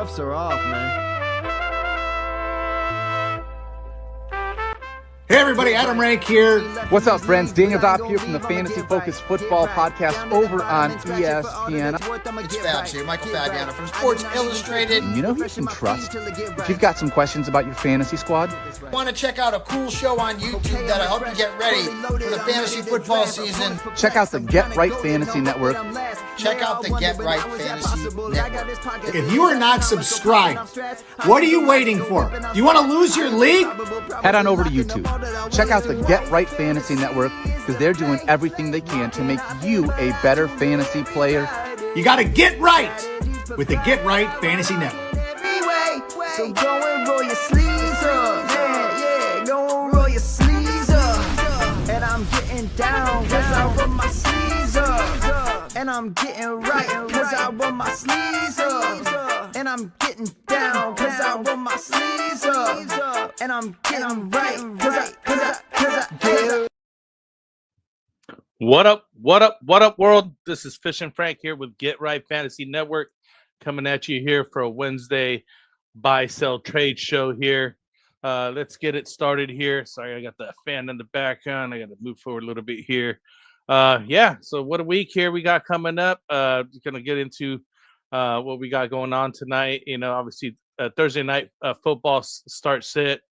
cuffs are off, man. Hey everybody, Adam Rank here. What's up, friends? Daniel Dopp here from the Fantasy Focused Football Podcast over on ESPN. It's Fabs here, Michael Fabiano from Sports Illustrated. You know who you can trust if you've got some questions about your fantasy squad? Want to check out a cool show on YouTube that'll help you get ready for the fantasy football season? Check out the Get Right Fantasy Network. Check out the Get Right Fantasy Network. If you are not subscribed, what are you waiting for? You want to lose your league? Head on over to YouTube. Check out the Get Right Fantasy Network because they're doing everything they can to make you a better fantasy player. You got to get right with the Get Right Fantasy Network. So go and roll your sleeves up. Yeah, go and roll your sleeves up. And I'm getting down cause I roll my sleeves up. And I'm getting right cause I roll my sleeves up. And I'm getting down cause I roll my sleeves up. And I'm getting right cause I What up, world? This is FishnFrank here with Get Right Fantasy Network, coming at you here for a Wednesday buy, sell, trade show here. Let's get it started here. Sorry, I got the fan in the background. I got to move forward a little bit here. So what a week here we got coming up. Going to get into what we got going on tonight. You know, obviously Thursday night football start sit.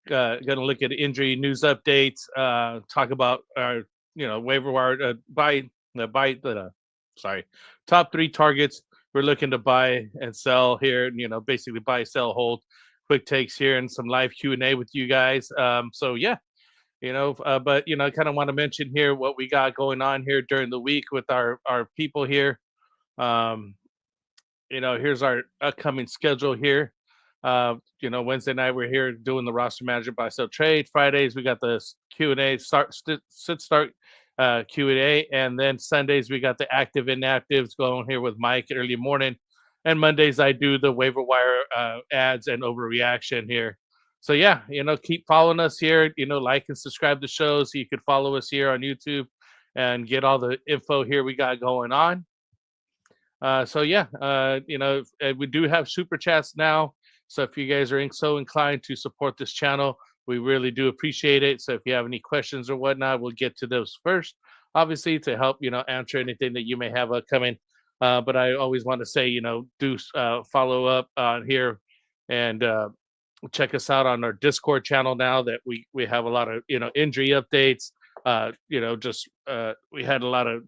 Going to look at injury news updates. Talk about our waiver wire top 3 targets we're looking to buy and sell here. Basically buy, sell, hold. Quick takes here and some live Q&A with you guys. But I kind of want to mention here what we got going on here during the week with our people here. Here's our upcoming schedule here. Wednesday night we're here doing the roster manager buy, sell, trade. Fridays we got the Q&A start Q&A, and then Sundays we got the active inactives going here with Mike early morning, and Mondays I do the waiver wire ads and overreaction here. So keep following us here. Like and subscribe to shows so you could follow us here on YouTube and get all the info here we got going on. We do have super chats now. So if you guys are so inclined to support this channel, we really do appreciate it. So if you have any questions or whatnot, we'll get to those first, obviously, to help, answer anything that you may have upcoming. But I always want to say, do follow up on here and check us out on our Discord channel now that we have a lot of, injury updates. We had a lot of,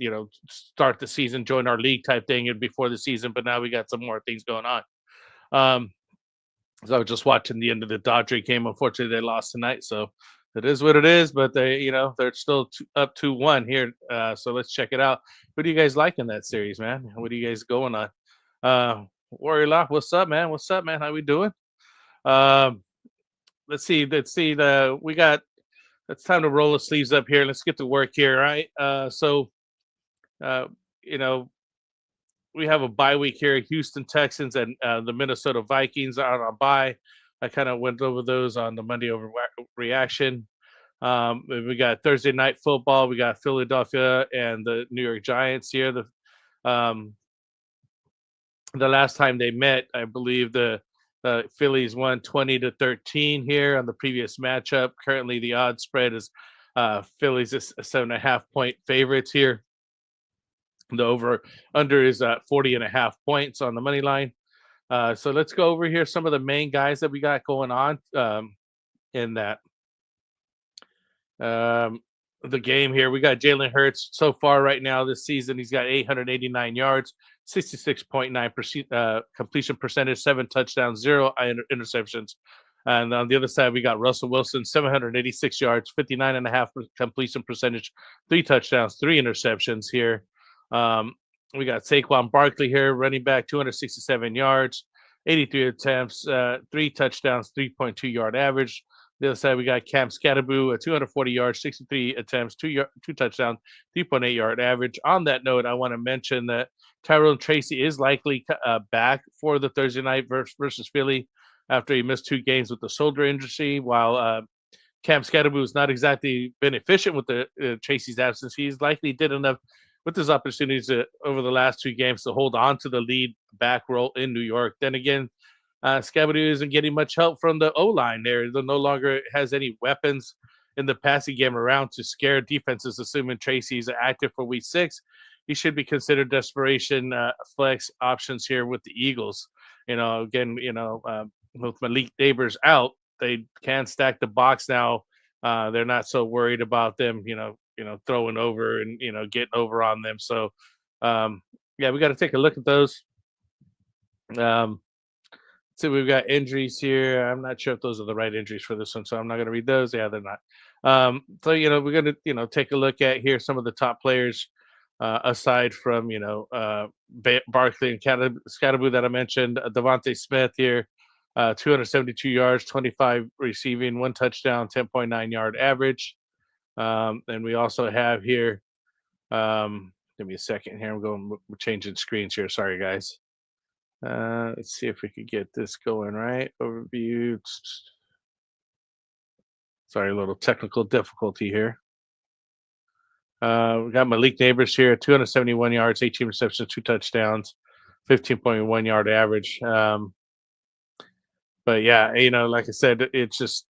start the season, join our league type thing before the season, but now we got some more things going on. So I was just watching the end of the Dodger game. Unfortunately, they lost tonight, so it is what it is. But they're still up 2-1 here. So let's check it out. What do you guys like in that series, man? What are you guys going on? Warrior Lock, what's up, man? How we doing? Let's see. It's time to roll the sleeves up here. Let's get to work here, right? We have a bye week here. Houston Texans and the Minnesota Vikings are on a bye. I kind of went over those on the Monday overreaction. We got Thursday night football. We got Philadelphia and the New York Giants here. The last time they met, I believe the Phillies won 20-13 here on the previous matchup. Currently, the odds spread is Phillies is 7.5 point favorites here. The over-under is 40.5 points on the money line. So let's go over here some of the main guys that we got going on in that. The game here. We got Jalen Hurts so far right now this season. He's got 889 yards, 66.9% completion percentage, 7 touchdowns, 0 interceptions. And on the other side, we got Russell Wilson, 786 yards, 59.5% completion percentage, 3 touchdowns, 3 interceptions here. We got Saquon Barkley here, running back, 267 yards, 83 attempts, 3 touchdowns, 3.2 yard average. The other side, we got Cam Scatterboo, 240 yards, 63 attempts, 2 touchdowns, 3.8 yard average. On that note, I want to mention that Tyrone Tracy is likely back for the Thursday night versus Philly after he missed 2 games with the shoulder injury, while Cam Scatterboo has not exactly been efficient with the Tracy's absence. He's likely did enough with his opportunities to, over the last 2 games to hold on to the lead back roll in New York. Then again, Scabadoo isn't getting much help from the O-line there. They no longer has any weapons in the passing game around to scare defenses, assuming Tracy's active for week 6. He should be considered desperation flex options here with the Eagles. Again, with Malik Neighbors out, they can stack the box now. They're not so worried about them, throwing over and, getting over on them. So, we got to take a look at those. So we've got injuries here. I'm not sure if those are the right injuries for this one, so I'm not going to read those. Yeah, they're not. So, we're going to, take a look at here some of the top players aside from, Barkley and Scatterboo that I mentioned. Devontae Smith here, 272 yards, 25 receiving, 1 touchdown, 10.9 yard average. And we also have here, give me a second here. We're changing screens here. Sorry, guys. Let's see if we could get this going right. Overview. Sorry, a little technical difficulty here. We got Malik Neighbors here, 271 yards, 18 receptions, 2 touchdowns, 15.1 yard average. But yeah, like I said, it's just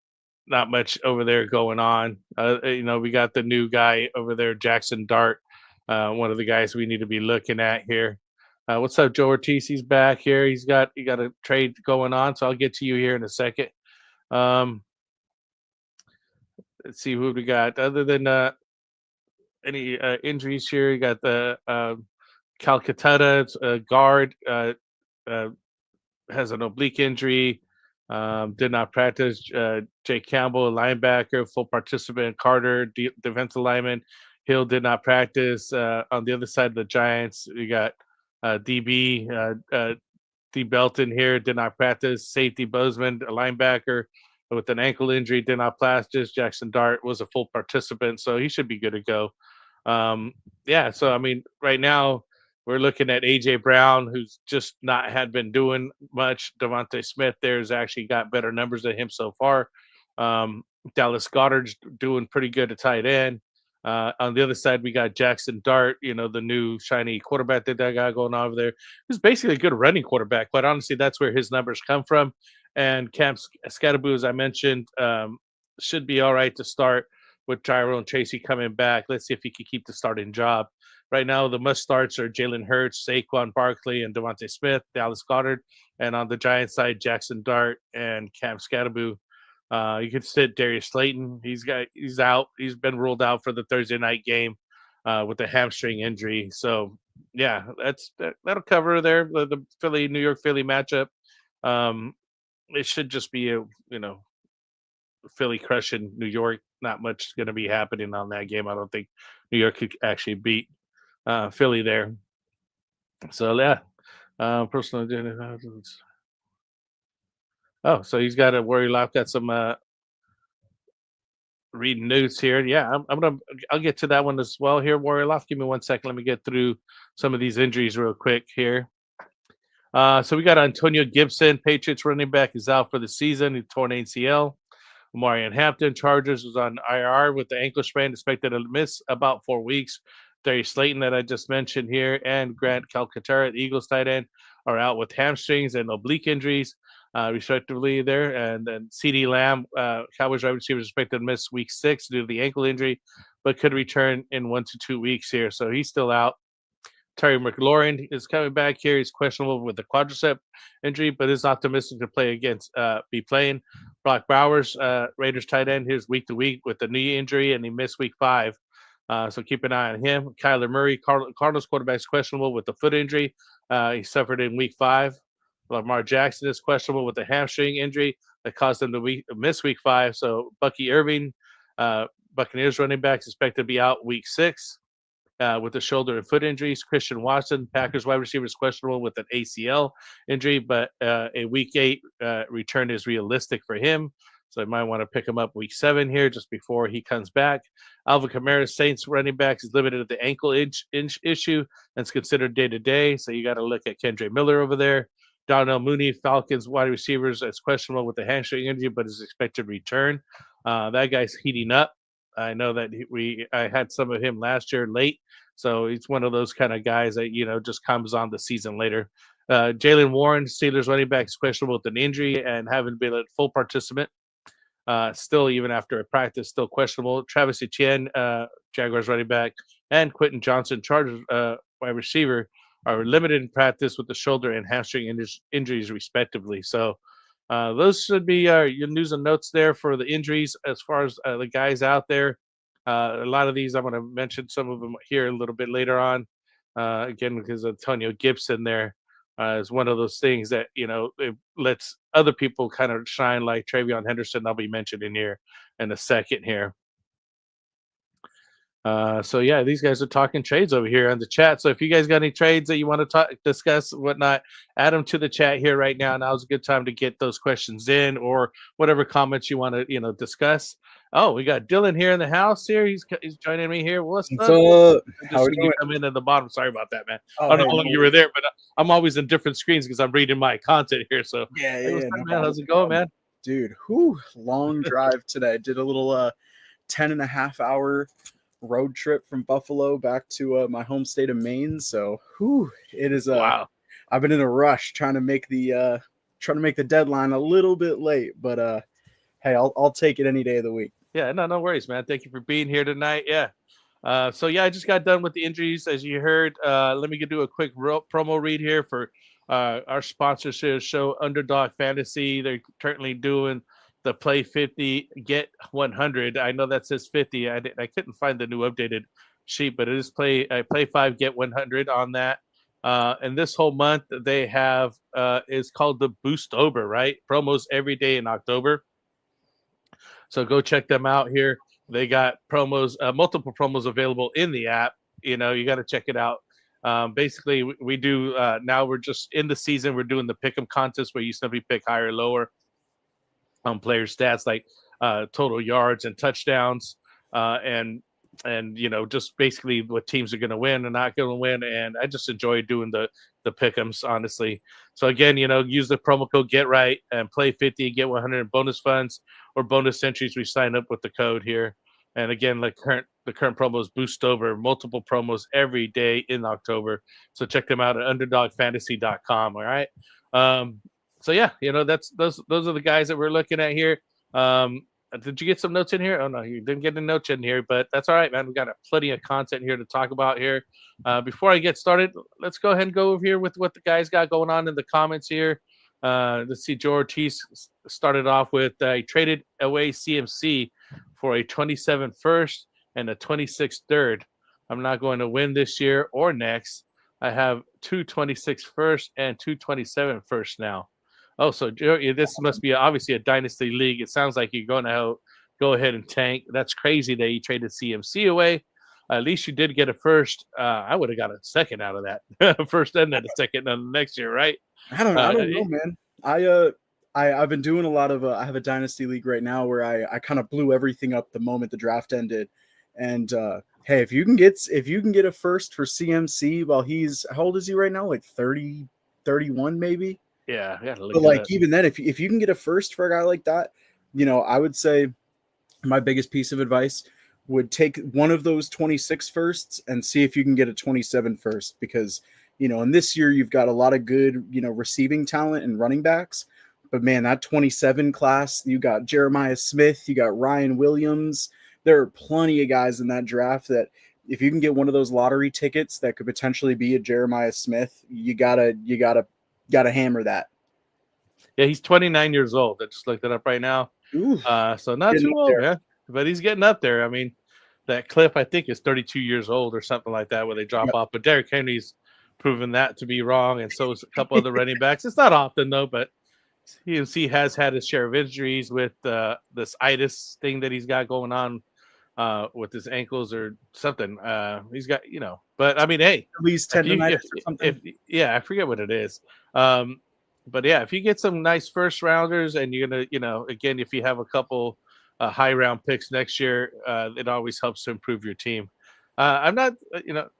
not much over there going on. We got the new guy over there, Jackson Dart, one of the guys we need to be looking at here. What's up, Joe Ortiz? He's back here. He got a trade going on, so I'll get to you here in a second. Let's see who we got. Other than any injuries here, you got the Calcutta guard has an oblique injury. Did not practice. Jake Campbell, a linebacker, full participant. Carter, defensive lineman. Hill did not practice. On the other side of the Giants, we got DB D Belton here, did not practice. Safety Bozeman, a linebacker with an ankle injury, did not practice. Jackson Dart was a full participant, so he should be good to go. So I mean, right now we're looking at AJ Brown, who's just had been doing much. Devontae Smith there's actually got better numbers than him so far. Dallas Goddard's doing pretty good at tight end. On the other side, we got Jackson Dart, the new shiny quarterback that got going on over there. He's basically a good running quarterback, but honestly, that's where his numbers come from. And Camp Scatterboo, as I mentioned, should be all right to start with Tyrone Tracy coming back. Let's see if he can keep the starting job. Right now, the must-starts are Jalen Hurts, Saquon Barkley, and Devontae Smith, Dallas Goddard. And on the Giants side, Jackson Dart and Camp Scatterboo. You could sit Darius Slayton. He's out. He's been ruled out for the Thursday night game with a hamstring injury. So yeah, that'll cover there the New York Philly matchup. It should just be a Philly crushing New York. Not much going to be happening on that game. I don't think New York could actually beat Philly there. So yeah, personal. Oh, so he's got a worry life. Got some reading news here. Yeah, I'll get to that one as well here, Warrior Loft. Give me 1 second. Let me get through some of these injuries real quick here. So we got Antonio Gibson, Patriots running back, is out for the season. He torn ACL. Marion Hampton, Chargers, was on IR with the ankle sprain, expected to miss about 4 weeks. Darius Slayton, that I just mentioned here, and Grant Calcaterra, the Eagles tight end, are out with hamstrings and oblique injuries, respectively there. And then CeeDee Lamb, Cowboys wide receiver, is expected to miss week 6 due to the ankle injury, but could return in 1 to 2 weeks here. So he's still out. Terry McLaurin is coming back here. He's questionable with the quadricep injury, but is optimistic to be playing. Brock Bowers, Raiders tight end, here's week to week with the knee injury, and he missed week 5. So keep an eye on him. Kyler Murray, Cardinals quarterback, is questionable with the foot injury. He suffered in week 5. Lamar Jackson is questionable with the hamstring injury that caused him to miss week 5. So Bucky Irving, Buccaneers running back, is expected to be out week 6. With the shoulder and foot injuries. Christian Watson, Packers wide receiver, is questionable with an ACL injury, but a week 8 return is realistic for him. So you might want to pick him up week 7 here just before he comes back. Alvin Kamara, Saints running back, is limited to the ankle issue and is considered day-to-day. So you got to look at Kendre Miller over there. Darnell Mooney, Falcons wide receivers, is questionable with the hamstring injury, but is expected to return. That guy's heating up. I know that I had some of him last year late, so he's one of those kind of guys that just comes on the season later. Jalen Warren, Steelers running back, is questionable with an injury and haven't been a full participant. Still, even after a practice, still questionable. Travis Etienne, Jaguars running back, and Quentin Johnson, Chargers wide receiver, are limited in practice with the shoulder and hamstring injuries, respectively. So those should be your news and notes there for the injuries. As far as the guys out there, a lot of these I'm going to mention some of them here a little bit later on. Again, because Antonio Gibson there is one of those things that it lets other people kind of shine, like Travion Henderson. I'll be mentioning here in a second here. So yeah, these guys are talking trades over here on the chat. So if you guys got any trades that you want to discuss, whatnot, add them to the chat here right now. Now's a good time to get those questions in, or whatever comments you want to discuss. Oh, we got Dylan here in the house here. He's joining me here. What's up? How are you come in at the bottom. Sorry about that, man. I don't know how long you were there, but I'm always in different screens because I'm reading my content here. So yeah, man, how's it going, man? Dude, long drive today. Did a little 10.5 hour road trip from Buffalo back to my home state of Maine. So it is wow. I've been in a rush trying to make the deadline a little bit late, but hey, I'll take it any day of the week. Yeah, no worries, man. Thank you for being here tonight. Yeah. So yeah, I just got done with the injuries, as you heard. Let me do a quick promo read here for our sponsorship show, Underdog Fantasy. They're currently doing the Play 50, Get 100. I know that says 50. I couldn't find the new updated sheet, but it is Play 5, Get 100 on that. And this whole month they have is called the Boostober, right? Promos every day in October. So go check them out here. They got promos, multiple promos available in the app. You got to check it out. Basically, we do now. We're just in the season. We're doing the pick'em contest where you simply pick higher or lower on player stats like total yards and touchdowns, and just basically what teams are going to win and not going to win. And I just enjoy doing the pick'ems, honestly. So again, use the promo code GetRight and play 50 and get 100 bonus funds or bonus entries. We sign up with the code here. And again, the current promo is Boostober, multiple promos every day in October. So check them out at underdogfantasy.com. All right. So yeah, those are the guys that we're looking at here. Did you get some notes in here? Oh no, you didn't get a note in here, but that's all right, man. We got plenty of content here to talk about here. Before I get started, let's go ahead and go over here with what the guys got going on in the comments here. Let's see. Joe Ortiz started off with he traded away CMC for a 27 first and a 26 third. I'm not going to win this year or next. I have 2 26 first and 2 27 first now. Oh, so this must be obviously a dynasty league. It sounds like you're going to go ahead and tank. That's crazy that you traded CMC away. At least you did get a first. I would have got a second out of that. First and then a second next year, right? I don't know, man. I've been doing a lot of I have a dynasty league right now where I kind of blew everything up the moment the draft ended. And hey, if you can get a first for CMC while he's, how old is he right now? Like 30, 31 maybe? Yeah, but like even then, if you can get a first for a guy like that, I would say my biggest piece of advice would take one of those 26 firsts and see if you can get a 27 first, because in this year you've got a lot of good receiving talent and running backs, but man, that 27 class, you got Jeremiah Smith, you got Ryan Williams. There are plenty of guys in that draft that if you can get one of those lottery tickets that could potentially be a Jeremiah Smith, you gotta hammer that. Yeah, he's 29 years old. I just looked it up right now. So not too old, man. But he's getting up there. I mean, that Cliff, I think, is 32 years old or something like that, where they drop off. But Derrick Henry's proven that to be wrong, and so is a couple other running backs. It's not often, though, but he has had his share of injuries with this itis thing that he's got going on with his ankles or something. He's got, but I mean, hey, at least tendonitis or something. I forget what it is. But yeah, if you get some nice first rounders and you're gonna, again, if you have a couple high round picks next year, it always helps to improve your team. I'm not,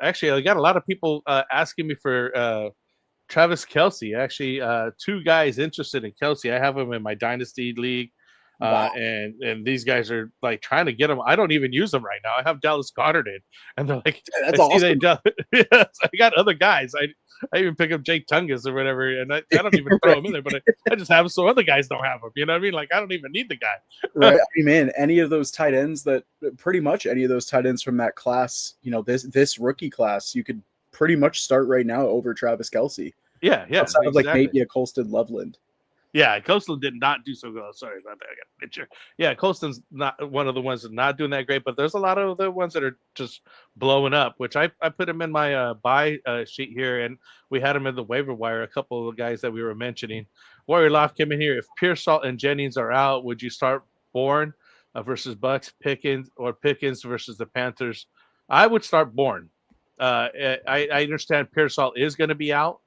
actually, I got a lot of people asking me for Travis Kelce. Actually, 2 guys interested in Kelce. I have him in my dynasty league. Wow. And these guys are like trying to get them. I don't even use them right now. I have Dallas Goedert in, and they're like, That's I see awesome. yes, I got other guys. I even pick up Jake Tungus or whatever, and I don't even throw him in there, but I just have him so other guys don't have him. You know what I mean? Like I don't even need the guy. Right. I mean, man, any of those tight ends pretty much any of those tight ends from that class, this rookie class, you could pretty much start right now over Travis Kelce. Yeah, Outside of like exactly. maybe a Colston Loveland. Yeah, Colston did not do so good. Sorry about that. I got a picture. Yeah, Colston's not one of the ones that's not doing that great, but there's a lot of the ones that are just blowing up, which I put him in my buy sheet here, and we had him in the waiver wire, a couple of the guys that we were mentioning. Warrior Loft came in here. If Pearsall and Jennings are out, would you start Bourne versus Bucks, Pickens versus the Panthers? I would start Bourne. I understand Pearsall is going to be out.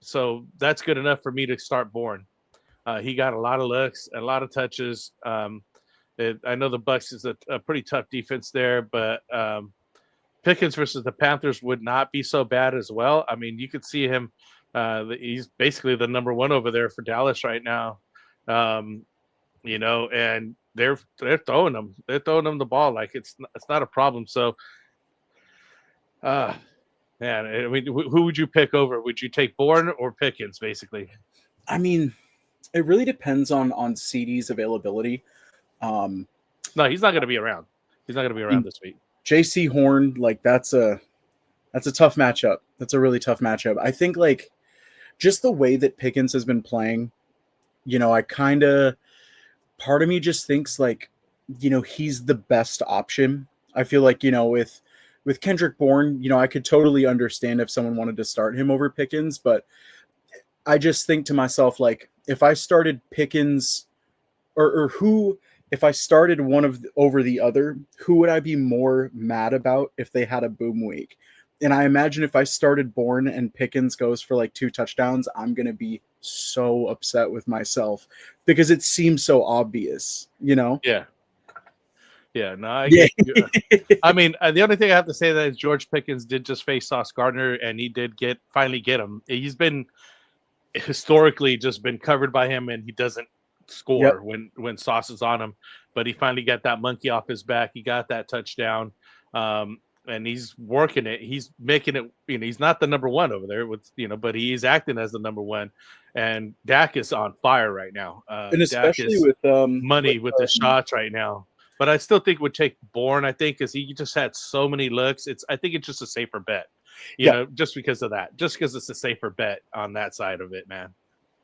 So that's good enough for me to start Bourne. He got a lot of looks, a lot of touches. I know the Bucks is a pretty tough defense there, but Pickens versus the Panthers would not be so bad as well. I mean, you could see him. He's basically the number one over there for Dallas right now. And they're throwing him. They're throwing him the ball like it's not a problem. So, man, I mean, who would you pick over? Would you take Bourne or Pickens, basically? I mean, it really depends on CD's availability. No, he's not going to be around. He's not going to be around this week. JC Horn, like that's a tough matchup. That's a really tough matchup. I think like just the way that Pickens has been playing, part of me just thinks like, he's the best option. I feel like, with Kendrick Bourne, I could totally understand if someone wanted to start him over Pickens, but I just think to myself, like, if I started Pickens if I started one over the other, who would I be more mad about if they had a boom week? And I imagine if I started Bourne and Pickens goes for like 2 touchdowns, I'm going to be so upset with myself because it seems so obvious, Yeah. Yeah, no, I get you. I mean, the only thing I have to say that is George Pickens did just face Sauce Gardner, and he did finally get him. He's been historically just been covered by him, and he doesn't score when Sauce is on him. But he finally got that monkey off his back. He got that touchdown, and he's working it. He's making it. He's not the number one over there, but he's acting as the number one. And Dak is on fire right now. And especially with money with the shots right now. But I still think would take Bourne, I think, because he just had so many looks. I think it's just a safer bet, just because of that. Just because it's a safer bet on that side of it, man.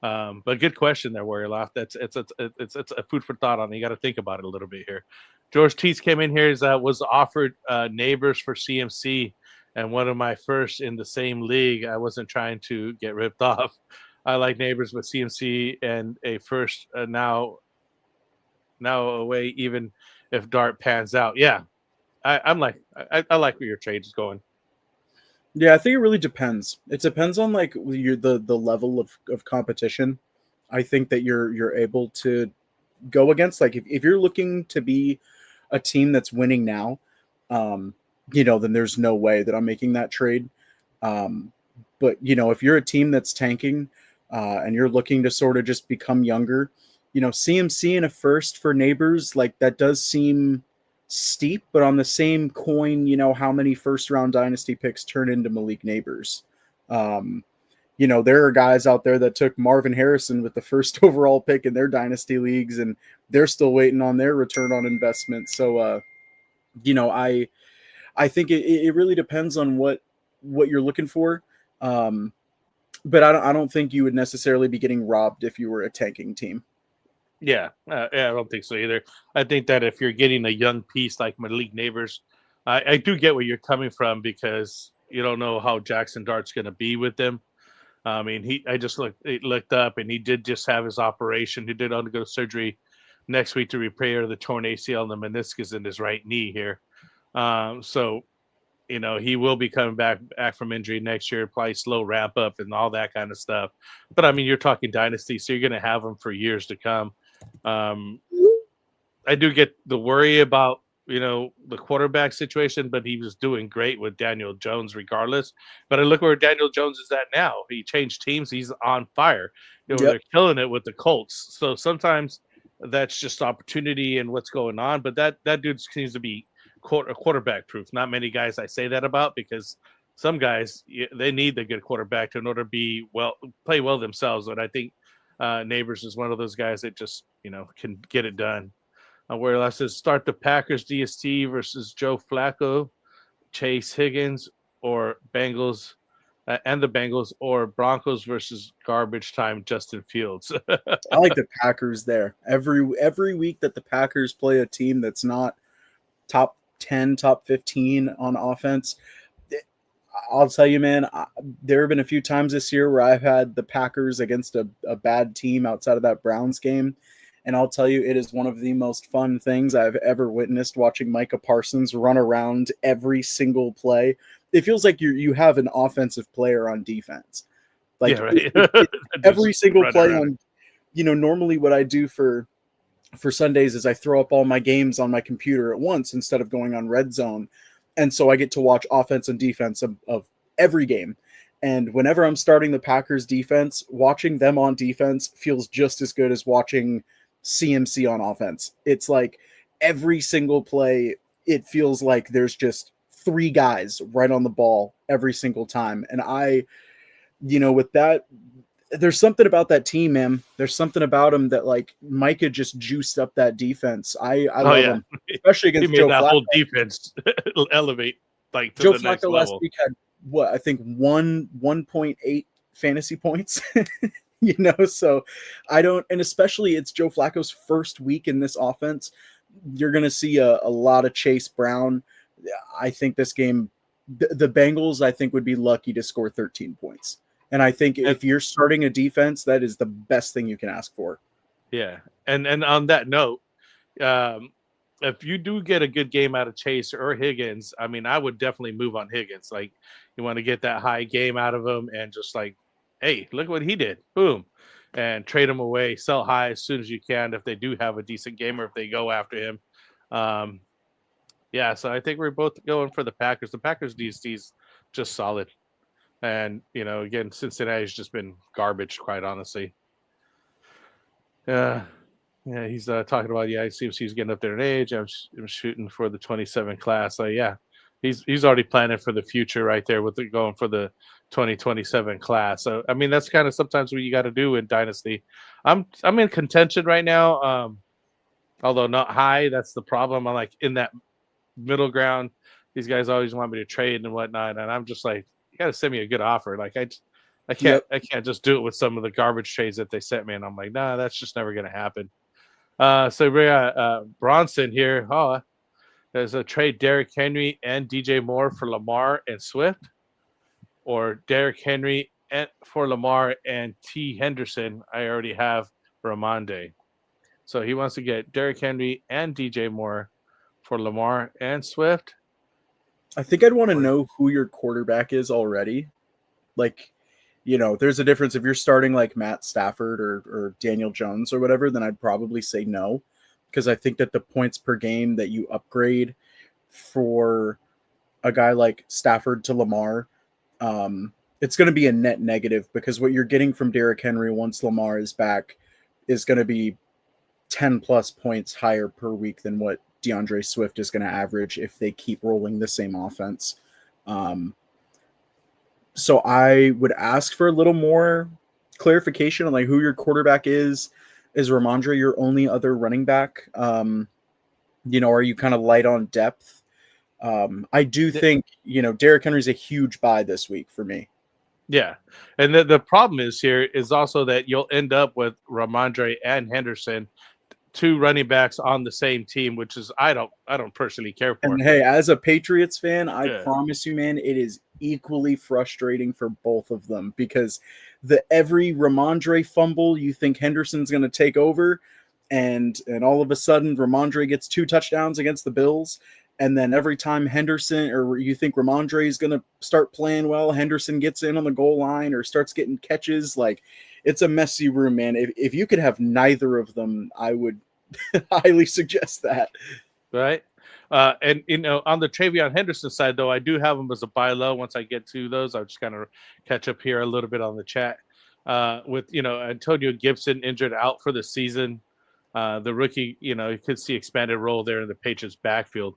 But good question there, Warrior Loft. It's a food for thought on it. You got to think about it a little bit here. George Teets came in here, was offered neighbors for CMC, and one of my first in the same league. I wasn't trying to get ripped off. I like neighbors with CMC and a first now away, even if Dart pans out. Yeah, I like where your trade is going. Yeah, I think it really depends. It depends on like the level of competition. I think that you're able to go against, like if you're looking to be a team that's winning now, then there's no way that I'm making that trade. But if you're a team that's tanking and you're looking to sort of just become younger, CMC and a first for neighbors, like that does seem steep, but on the same coin, how many first round dynasty picks turn into Malik Neighbors? There are guys out there that took Marvin Harrison with the first overall pick in their dynasty leagues, and they're still waiting on their return on investment. So, I think it really depends on what you're looking for. But I don't think you would necessarily be getting robbed if you were a tanking team. Yeah, I don't think so either. I think that if you're getting a young piece like Malik Neighbors, I do get where you're coming from because you don't know how Jackson Dart's going to be with them. I mean, I just looked up, and he did just have his operation. He did undergo surgery next week to repair the torn ACL and the meniscus in his right knee here. So, he will be coming back from injury next year, probably slow ramp up and all that kind of stuff. But I mean, you're talking dynasty, so you're going to have him for years to come. I do get the worry about, the quarterback situation, but he was doing great with Daniel Jones regardless. But I look where Daniel Jones is at now. He changed teams. He's on fire. They're killing it with the Colts. So sometimes that's just opportunity and what's going on. But that dude seems to be quarterback proof. Not many guys I say that about, because some guys, they need the good quarterback in order to play well themselves. And I think Neighbors is one of those guys that just, can get it done. Where I says start the Packers DST versus Joe Flacco, Chase Higgins, or Bengals and the Bengals, or Broncos versus garbage time Justin Fields. I like the Packers there. Every week that the Packers play a team that's not top 10, top 15 on offense, I'll tell you, man, there have been a few times this year where I've had the Packers against a bad team outside of that Browns game. And I'll tell you, it is one of the most fun things I've ever witnessed, watching Micah Parsons run around every single play. It feels like you have an offensive player on defense. Like, yeah, right. Every single play around. on, normally what I do for Sundays is I throw up all my games on my computer at once instead of going on Red Zone. And so I get to watch offense and defense of every game. And whenever I'm starting the Packers defense, watching them on defense feels just as good as watching CMC on offense. It's like every single play, it feels like there's just 3 guys right on the ball every single time. And with that, there's something about that team, man. There's something about him that, like, Micah just juiced up that defense. I love him, especially against he Joe made that Flacco. whole defense elevate to Joe the next Flacco level. last week had I think 1.8 fantasy points. So I don't, and especially it's Joe Flacco's first week in this offense. You're going to see a lot of Chase Brown. I think this game, the Bengals, I think, would be lucky to score 13 points. And I think if you're starting a defense, that is the best thing you can ask for. Yeah. And on that note, if you do get a good game out of Chase or Higgins, I mean, I would definitely move on Higgins. Like, you want to get that high game out of him and just like, hey, look what he did. Boom. And trade him away, sell high as soon as you can if they do have a decent game or if they go after him. So I think we're both going for the Packers. The Packers DST's just solid. And, again, Cincinnati's just been garbage, quite honestly. Yeah, he's talking about, it seems he's getting up there in age. I'm shooting for the 27 class. So, yeah, he's already planning for the future right there with going for the 2027 class. So, I mean, that's kind of sometimes what you got to do in Dynasty. I'm in contention right now, although not high. That's the problem. I'm like in that middle ground. These guys always want me to trade and whatnot, and I'm just like, you got to send me a good offer. Like I can't just do it with some of the garbage trades that they sent me, and I'm like, nah, that's just never going to happen. So we got Bronson here. There's a trade Derrick Henry and DJ Moore for Lamar and Swift, or Derrick Henry for Lamar and T. Henderson. I already have Ramondre. So he wants to get Derrick Henry and DJ Moore for Lamar and Swift. I think I'd want to know who your quarterback is already. Like, there's a difference if you're starting like Matt Stafford or Daniel Jones or whatever, then I'd probably say no, because I think that the points per game that you upgrade for a guy like Stafford to Lamar, it's going to be a net negative, because what you're getting from Derrick Henry once Lamar is back is going to be 10 plus points higher per week than what DeAndre Swift is going to average if they keep rolling the same offense. So I would ask for a little more clarification on like who your quarterback is. Is Ramondre your only other running back? Are you kind of light on depth? I do think, Derrick Henry's a huge buy this week for me. Yeah. And the problem is here is also that you'll end up with Ramondre and Henderson, 2 running backs on the same team, which is I don't personally care for. And hey, as a Patriots fan, I promise you, man, it is equally frustrating for both of them, because every Ramondre fumble, you think Henderson's going to take over, and all of a sudden Ramondre gets 2 touchdowns against the Bills, and then every time Henderson, or you think Ramondre is going to start playing well, Henderson gets in on the goal line or starts getting catches. Like, it's a messy room, man. If you could have neither of them, I would highly suggest that. Right. And on the Travion Henderson side, though, I do have him as a buy low. Once I get to those, I'll just kind of catch up here a little bit on the chat. With Antonio Gibson injured out for the season, The rookie, you could see expanded role there in the Patriots backfield.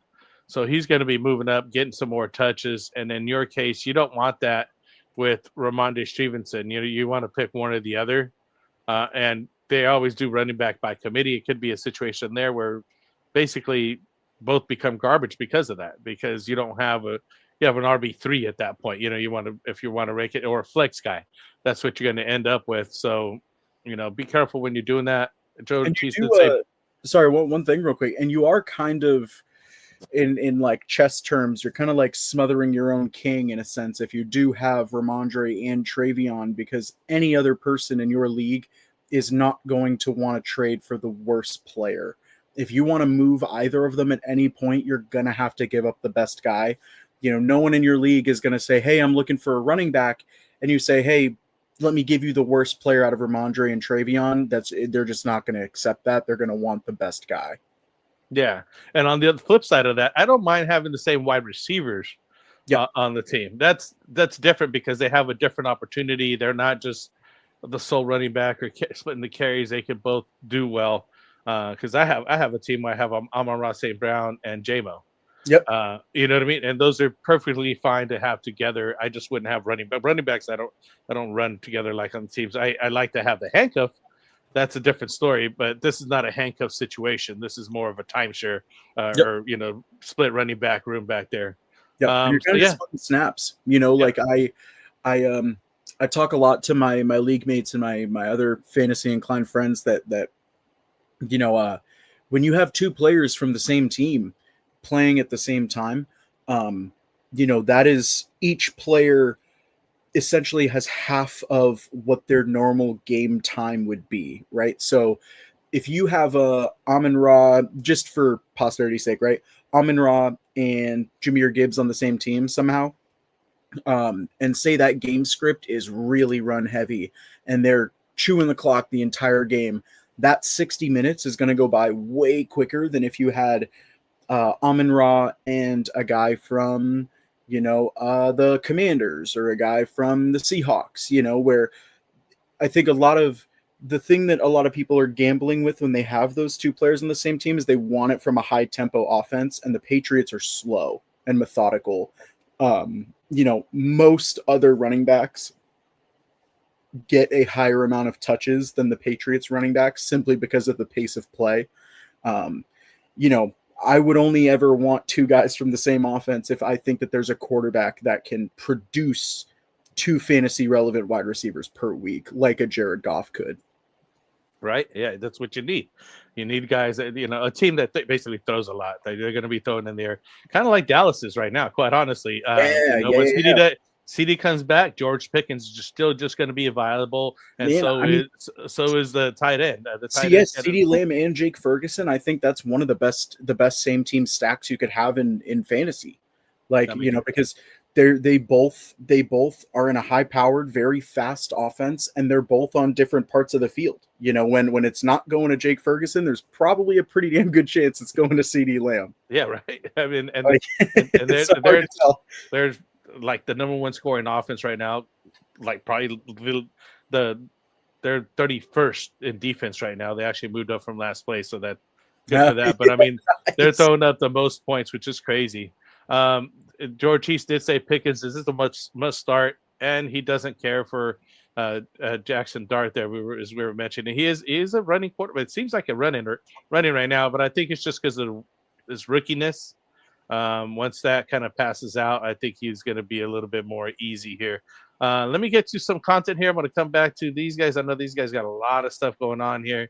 So he's going to be moving up, getting some more touches. And in your case, you don't want that with Ramondre Stevenson. You want to pick one or the other. And they always do running back by committee. It could be a situation there where basically both become garbage because of that, because you have an RB3 at that point. If you want to rank it, or a flex guy, that's what you're going to end up with. So, be careful when you're doing that. Joe, sorry, one thing real quick. And you are kind of in like chess terms, you're kind of like smothering your own king in a sense if you do have Ramondre and Travion, because any other person in your league is not going to want to trade for the worst player. If you want to move either of them at any point, you're going to have to give up the best guy. No one in your league is going to say, hey, I'm looking for a running back. And you say, hey, let me give you the worst player out of Ramondre and Travion. They're just not going to accept that. They're going to want the best guy. Yeah. And on the flip side of that, I don't mind having the same wide receivers on the team. That's different because they have a different opportunity. They're not just the sole running back or splitting the carries. They can both do well. Because I have a team where I have Amon-Ra St. Brown and J-Mo. Yep. You know what I mean? And those are perfectly fine to have together. I just wouldn't have running backs. I don't run together like on teams. I like to have the handcuff. That's a different story, but this is not a handcuff situation. This is more of a timeshare or split running back room back there. Yeah. You're kind of splitting snaps. Like I talk a lot to my league mates and my other fantasy inclined friends that when you have two players from the same team playing at the same time, that is, each player essentially has half of what their normal game time would be, right? So if you have Amon-Ra, just for posterity's sake, right? Amon-Ra and Jahmyr Gibbs on the same team somehow, and say that game script is really run heavy and they're chewing the clock the entire game, that 60 minutes is going to go by way quicker than if you had Amon-Ra and a guy from, the Commanders or a guy from the Seahawks, where I think the thing that a lot of people are gambling with when they have those two players on the same team is they want it from a high tempo offense, and the Patriots are slow and methodical. Most other running backs get a higher amount of touches than the Patriots running backs simply because of the pace of play. I would only ever want two guys from the same offense if I think that there's a quarterback that can produce two fantasy relevant wide receivers per week, like a Jared Goff could. Right. Yeah. That's what you need. You need guys that, a team that basically throws a lot. They're going to be throwing in there, kind of like Dallas is right now, quite honestly. CD comes back, George Pickens is still going to be available, and so is the tight end. CeeDee Lamb and Jake Ferguson. I think that's one of the best same team stacks you could have in fantasy, because they both are in a high powered, very fast offense, and they're both on different parts of the field. When it's not going to Jake Ferguson, there's probably a pretty damn good chance it's going to CeeDee Lamb. Yeah, right. I mean, and there's like the number one scoring offense right now, like probably they're 31st in defense right now. They actually moved up from last place, so that's good for that. But I mean, they're throwing up the most points, which is crazy. George Cheese did say Pickens is a must start, and he doesn't care for Jackson Dart there. As we were mentioning, he is a running quarterback. It seems like a running right now, but I think it's just because of his rookiness. Once that kind of passes out, I think he's going to be a little bit more easy here. Let me get to some content here. I'm going to come back to these guys. I know these guys got a lot of stuff going on here.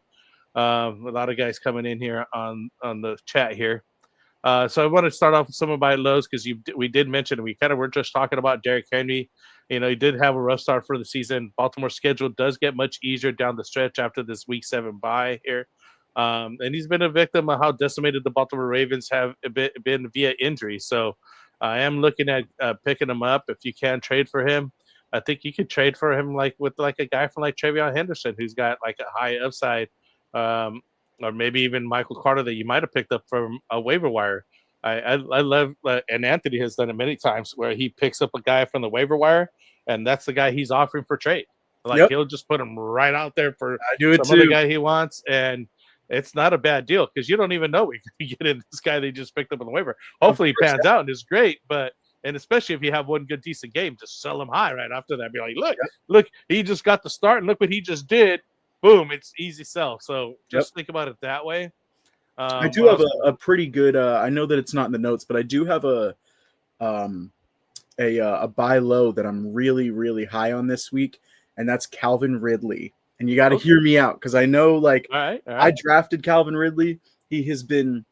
A lot of guys coming in here on the chat here. So I want to start off with some of my lows because we did mention, we kind of were just talking about Derrick Henry. He did have a rough start for the season. Baltimore's schedule does get much easier down the stretch after this Week 7 bye here. And he's been a victim of how decimated the Baltimore Ravens have been via injury. So I am looking at picking him up. If you can trade for him, I think you could trade for him with a guy from like Travion Henderson, who's got like a high upside, or maybe even Michael Carter that you might have picked up from a waiver wire. I love, and Anthony has done it many times where he picks up a guy from the waiver wire, and that's the guy he's offering for trade. He'll just put him right out there for some other guy he wants, and it's not a bad deal because you don't even know we can get in this guy they just picked up on the waiver. Hopefully he pans out and is great, and especially if you have one good decent game, just sell him high right after that. Be like, look, he just got the start and look what he just did. Boom, it's easy sell. So just think about it that way. I do have a pretty good. I know that it's not in the notes, but I do have a buy low that I'm really, really high on this week, and that's Calvin Ridley. And you got to hear me out because I know, like, all right. I drafted Calvin Ridley. He has been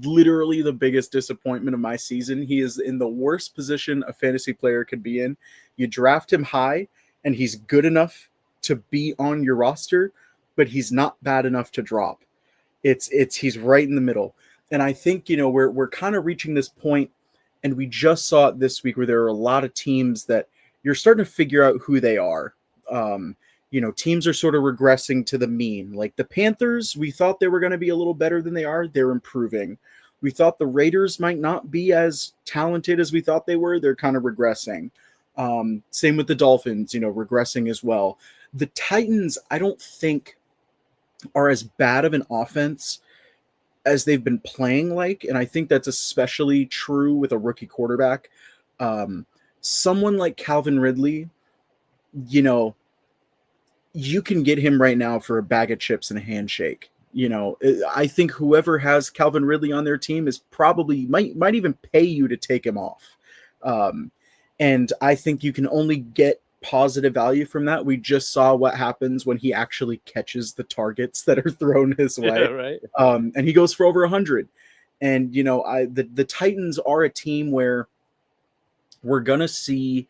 literally the biggest disappointment of my season. He is in the worst position a fantasy player could be in. You draft him high, and he's good enough to be on your roster, but he's not bad enough to drop. He's right in the middle. And I think, we're kind of reaching this point, and we just saw it this week where there are a lot of teams that you're starting to figure out who they are. Teams are sort of regressing to the mean. Like the Panthers, we thought they were going to be a little better than they are. They're improving. We thought the Raiders might not be as talented as we thought they were. They're kind of regressing. Same with the Dolphins, regressing as well. The Titans, I don't think are as bad of an offense as they've been playing like, and I think that's especially true with a rookie quarterback. Someone like Calvin Ridley, you can get him right now for a bag of chips and a handshake. I think whoever has Calvin Ridley on their team is probably might even pay you to take him off. And I think you can only get positive value from that. We just saw what happens when he actually catches the targets that are thrown his way. Yeah, right. And he goes for over 100. And, the Titans are a team where we're going to see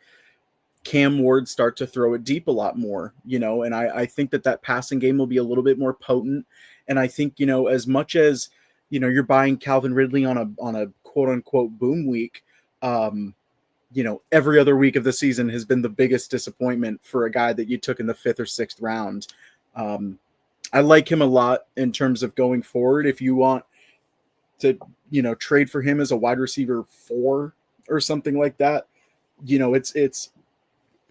Cam Ward start to throw it deep a lot more, and I think that passing game will be a little bit more potent. And I think, as much as, you're buying Calvin Ridley on a quote unquote boom week, every other week of the season has been the biggest disappointment for a guy that you took in the 5th or 6th round. I like him a lot in terms of going forward. If you want to, trade for him as a wide receiver 4 or something like that, it's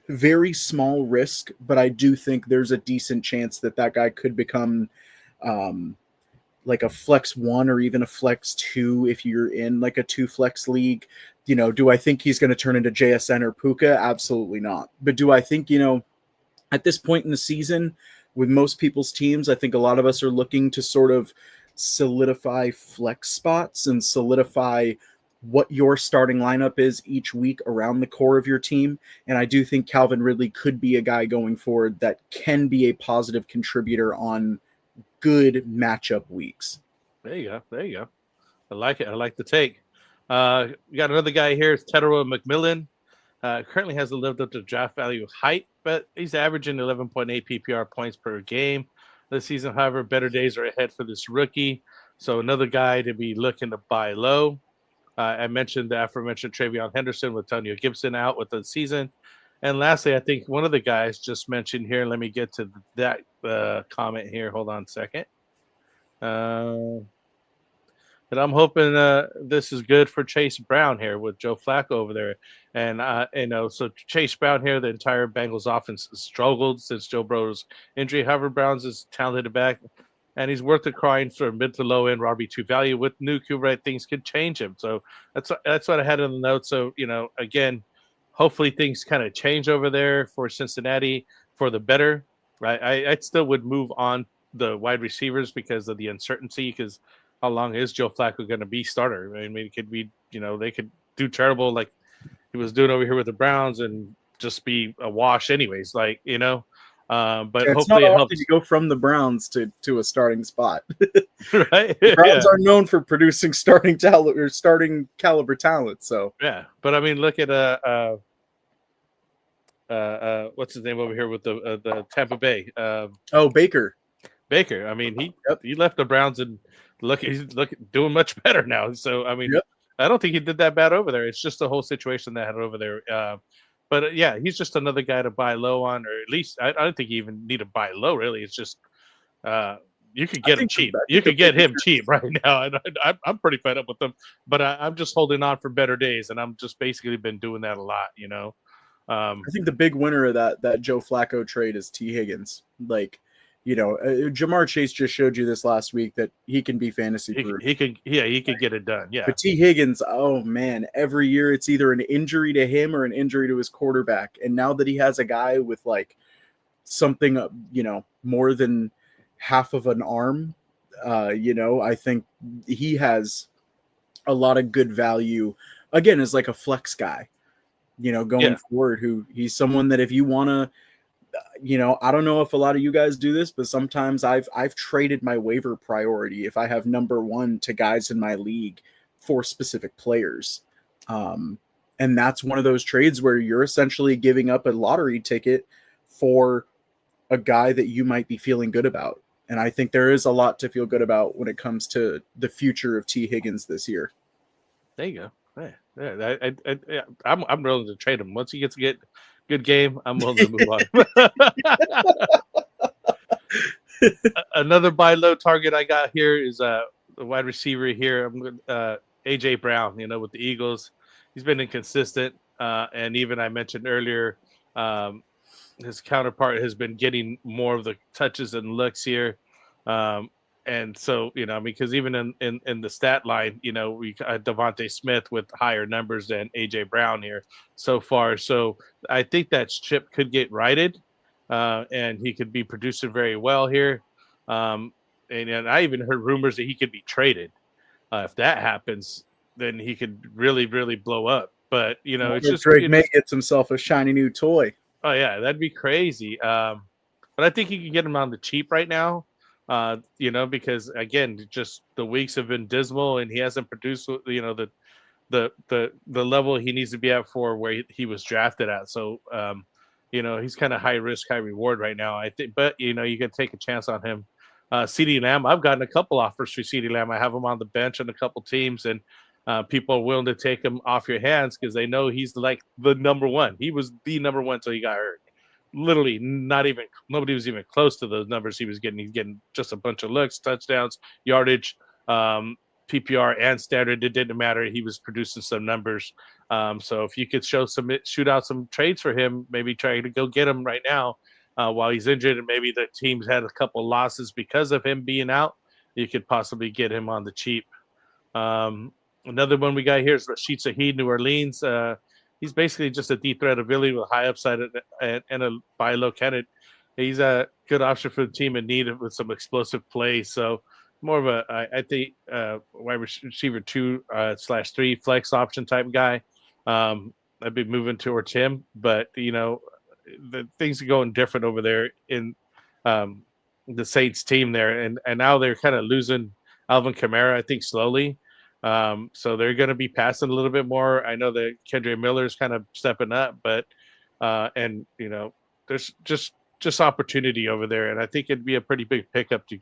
very small risk, but I do think there's a decent chance that guy could become like a flex 1 or even a flex 2 if you're in like a 2 flex league. Do I think he's going to turn into JSN or Puka? Absolutely not. But do I think, at this point in the season with most people's teams, I think a lot of us are looking to sort of solidify flex spots and solidify what your starting lineup is each week around the core of your team. And I do think Calvin Ridley could be a guy going forward that can be a positive contributor on good matchup weeks. There you go. I like it. I like the take. We got another guy here, Tedero McMillan. Currently hasn't lived up to draft value height, but he's averaging 11.8 PPR points per game this season. However, better days are ahead for this rookie. So another guy to be looking to buy low. I mentioned the aforementioned Travion Henderson with Antonio Gibson out with the season. And lastly, I think one of the guys just mentioned here, let me get to that comment here. Hold on a second. But I'm hoping this is good for Chase Brown here with Joe Flacco over there. And, so Chase Brown here, the entire Bengals offense has struggled since Joe Burrow's injury. However, Brown's is talented back, and he's worth the crying for mid to low end RB2 value. With new QB, things could change him. So that's what I had in the notes. So, again, hopefully things kind of change over there for Cincinnati for the better, right? I still would move on the wide receivers because of the uncertainty, because how long is Joe Flacco going to be starter? I mean, it could be, they could do terrible like he was doing over here with the Browns and just be a wash anyways, but hopefully it helps. You go from the Browns to a starting spot. Right? The Browns are known for producing starting talent or starting caliber talent. So yeah, but I mean, look at what's his name over here with the Tampa Bay? Baker. I mean, he left the Browns and he's doing much better now. So I mean, I don't think he did that bad over there. It's just the whole situation that had over there. But he's just another guy to buy low on, or at least I don't think you even need to buy low. Really, it's just you could get him cheap. You could get him cheap right now, and I'm pretty fed up with him. But I'm just holding on for better days, and I'm just basically been doing that a lot. I think the big winner of that Joe Flacco trade is T. Higgins. Like, Jamar Chase just showed you this last week that he can be fantasy proof. He could get it done. Yeah. But T. Higgins, oh man, every year it's either an injury to him or an injury to his quarterback. And now that he has a guy with like something, more than half of an arm, I think he has a lot of good value again as like a flex guy, going forward, who he's someone that if you want to, I don't know if a lot of you guys do this, but sometimes I've traded my waiver priority if I have number one to guys in my league for specific players. And that's one of those trades where you're essentially giving up a lottery ticket for a guy that you might be feeling good about. And I think there is a lot to feel good about when it comes to the future of T. Higgins this year. There you go. Yeah, I'm willing to trade him once he gets a good game. I'm willing to move on. Another buy low target I got here is the wide receiver here. I'm AJ Brown. With the Eagles, he's been inconsistent, and even I mentioned earlier, his counterpart has been getting more of the touches and looks here. And so, because even in the stat line, we got Devontae Smith with higher numbers than AJ Brown here so far. So I think that ship could get righted, and he could be producing very well here. And I even heard rumors that he could be traded. If that happens, then he could really, really blow up. But, it's just Drake May gets himself a shiny new toy. Oh, yeah, that'd be crazy. But I think you can get him on the cheap right now. Because again, just the weeks have been dismal, and he hasn't produced, the level he needs to be at for where he was drafted at. So, he's kind of high risk, high reward right now. I think, but you can take a chance on him. CeeDee Lamb, I've gotten a couple offers for CeeDee Lamb. I have him on the bench on a couple teams, and people are willing to take him off your hands because they know he's like the number one. He was the number one until he got hurt. Literally nobody was even close to those numbers he was getting. He's getting just a bunch of looks, touchdowns, yardage, PPR and standard. It didn't matter. He was producing some numbers. So if you could shoot out some trades for him, maybe try to go get him right now while he's injured, and maybe the team's had a couple losses because of him being out, you could possibly get him on the cheap. Another one we got here is Rashid Shaheed, New Orleans. He's basically just a deep threat ability with high upside and a buy low candidate. He's a good option for the team in need with some explosive plays. So more of I think, wide receiver 2/3 flex option type guy. I'd be moving towards him, but the things are going different over there in the Saints team there, and now they're kind of losing Alvin Kamara, I think, slowly. So they're going to be passing a little bit more. I know that Kendra Miller is kind of stepping up, but there's just opportunity over there, and I think it'd be a pretty big pickup to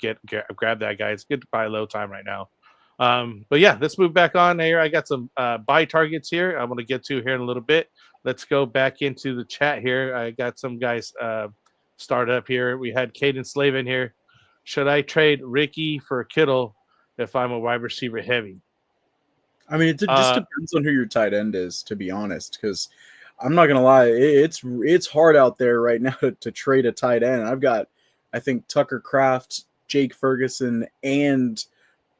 grab that guy. It's good to buy low time right now. But yeah, let's move back on here. I got some buy targets here I'm going to get to here in a little bit. Let's go back into the chat here. I got some guys start up here. We had Caden Slavin here. Should I trade Ricky for Kittle if I'm a wide receiver heavy? I mean, it just depends on who your tight end is, to be honest, because I'm not going to lie. It's hard out there right now to trade a tight end. I've got, I think, Tucker Kraft, Jake Ferguson, and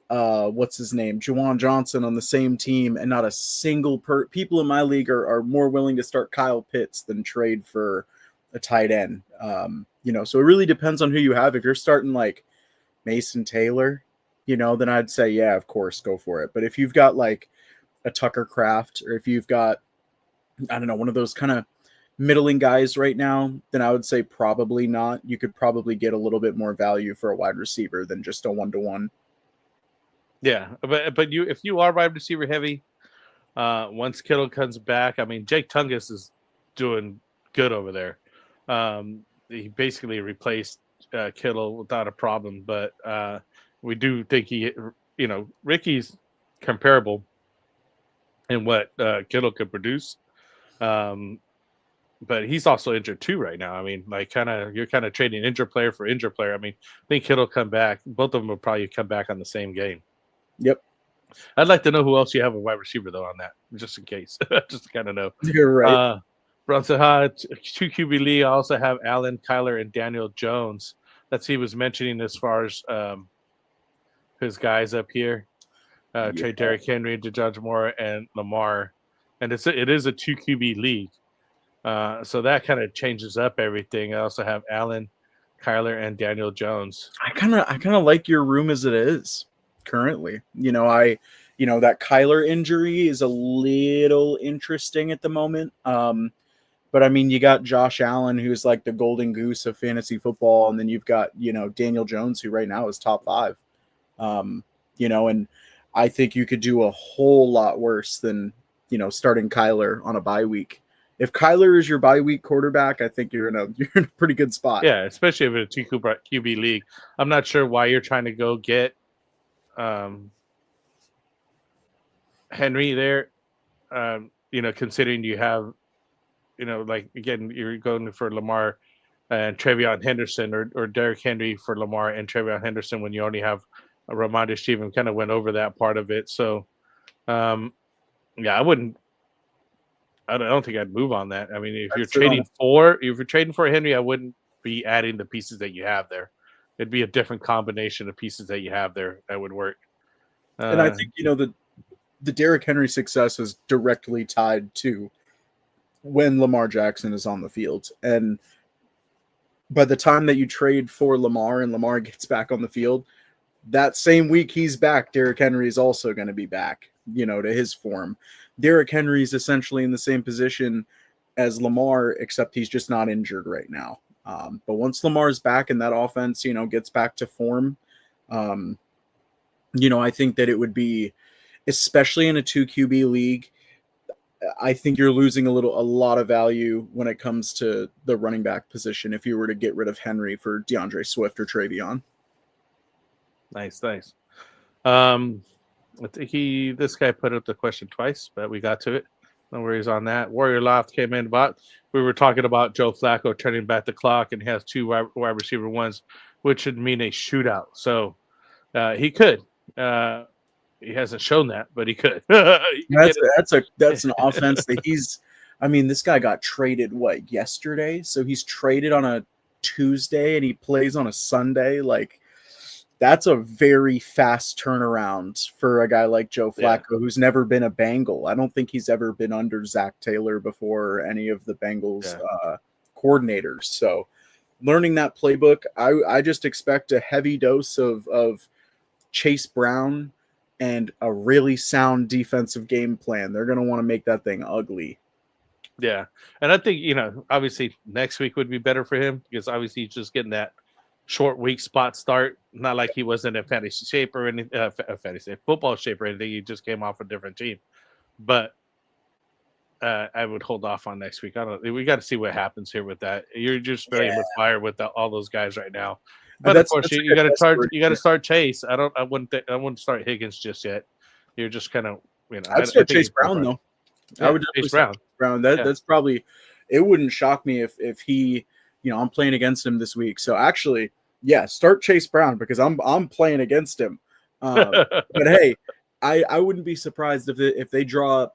what's his name, Juwan Johnson on the same team, and not a single people in my league are more willing to start Kyle Pitts than trade for a tight end. So it really depends on who you have. If you're starting like Mason Taylor, then I'd say, yeah, of course, go for it. But if you've got like a Tucker Kraft, or if you've got, I don't know, one of those kind of middling guys right now, then I would say probably not. You could probably get a little bit more value for a wide receiver than just a 1-to-1. Yeah, but if you are wide receiver heavy, once Kittle comes back, I mean, Jake Tungus is doing good over there. He basically replaced Kittle without a problem, but we do think Ricky's comparable in what Kittle could produce. But he's also injured too right now. I mean, you're kind of trading injured player for injured player. I mean, I think Kittle come back. Both of them will probably come back on the same game. Yep. I'd like to know who else you have a wide receiver though on that, just in case, just to kind of know. You're right. Bronson Ha, 2 QB league. I also have Allen, Kyler, and Daniel Jones. that he was mentioning as far as his guys up here. Trade Derrick Henry into Judge Moore and Lamar. And it is a 2 QB league. So that kind of changes up everything. I also have Allen, Kyler, and Daniel Jones. I kind of like your room as it is currently. That Kyler injury is a little interesting at the moment. But I mean, you got Josh Allen, who's like the golden goose of fantasy football, and then you've got Daniel Jones, who right now is top 5. And I think you could do a whole lot worse than starting Kyler on a bye week. If Kyler is your bye week quarterback, I think you're in a pretty good spot. Yeah, especially if it's a 2 QB league. I'm not sure why you're trying to go get Henry there. Considering you have, again, you're going for Lamar and Trevion Henderson, or Derrick Henry for Lamar and Trevion Henderson when you only have Ramondre Steven. Kind of went over that part of it. So, I wouldn't. I don't think I'd move on that. I mean, if you're trading for Henry, I wouldn't be adding the pieces that you have there. It'd be a different combination of pieces that you have there that would work. And I think the Derrick Henry success is directly tied to when Lamar Jackson is on the field. And by the time that you trade for Lamar and Lamar gets back on the field, that same week he's back, Derrick Henry is also going to be back, to his form. Derrick Henry is essentially in the same position as Lamar, except he's just not injured right now. But once Lamar's back and that offense, gets back to form, I think that it would be, especially in a 2 QB league, I think you're losing a lot of value when it comes to the running back position if you were to get rid of Henry for DeAndre Swift or Travion. Nice. I think this guy put up the question twice, but we got to it. No worries on that. Warrior Loft came in about. We were talking about Joe Flacco turning back the clock, and he has 2 wide receiver ones, which should mean a shootout. So he could. He hasn't shown that, but he could. That's an offense that he's. I mean, this guy got traded yesterday, so he's traded on a Tuesday and he plays on a Sunday. That's a very fast turnaround for a guy like Joe Flacco, who's never been a Bengal. I don't think he's ever been under Zach Taylor before, or any of the Bengals coordinators. So learning that playbook, I just expect a heavy dose of Chase Brown and a really sound defensive game plan. They're going to want to make that thing ugly. Yeah. And I think, obviously next week would be better for him because obviously he's just getting that short week spot start. Not like he wasn't in fantasy shape or any football shape or anything. He just came off a different team. But I would hold off on next week. We got to see what happens here with that. You're just playing with fire with all those guys right now. But of course, you got to start Chase. I wouldn't start Higgins just yet. You're just kind of I'd start Chase Brown though. Yeah, I would Chase Brown. That's probably. It wouldn't shock me if he. I'm playing against him this week. So actually, start Chase Brown because I'm playing against him. But hey, I wouldn't be surprised if they draw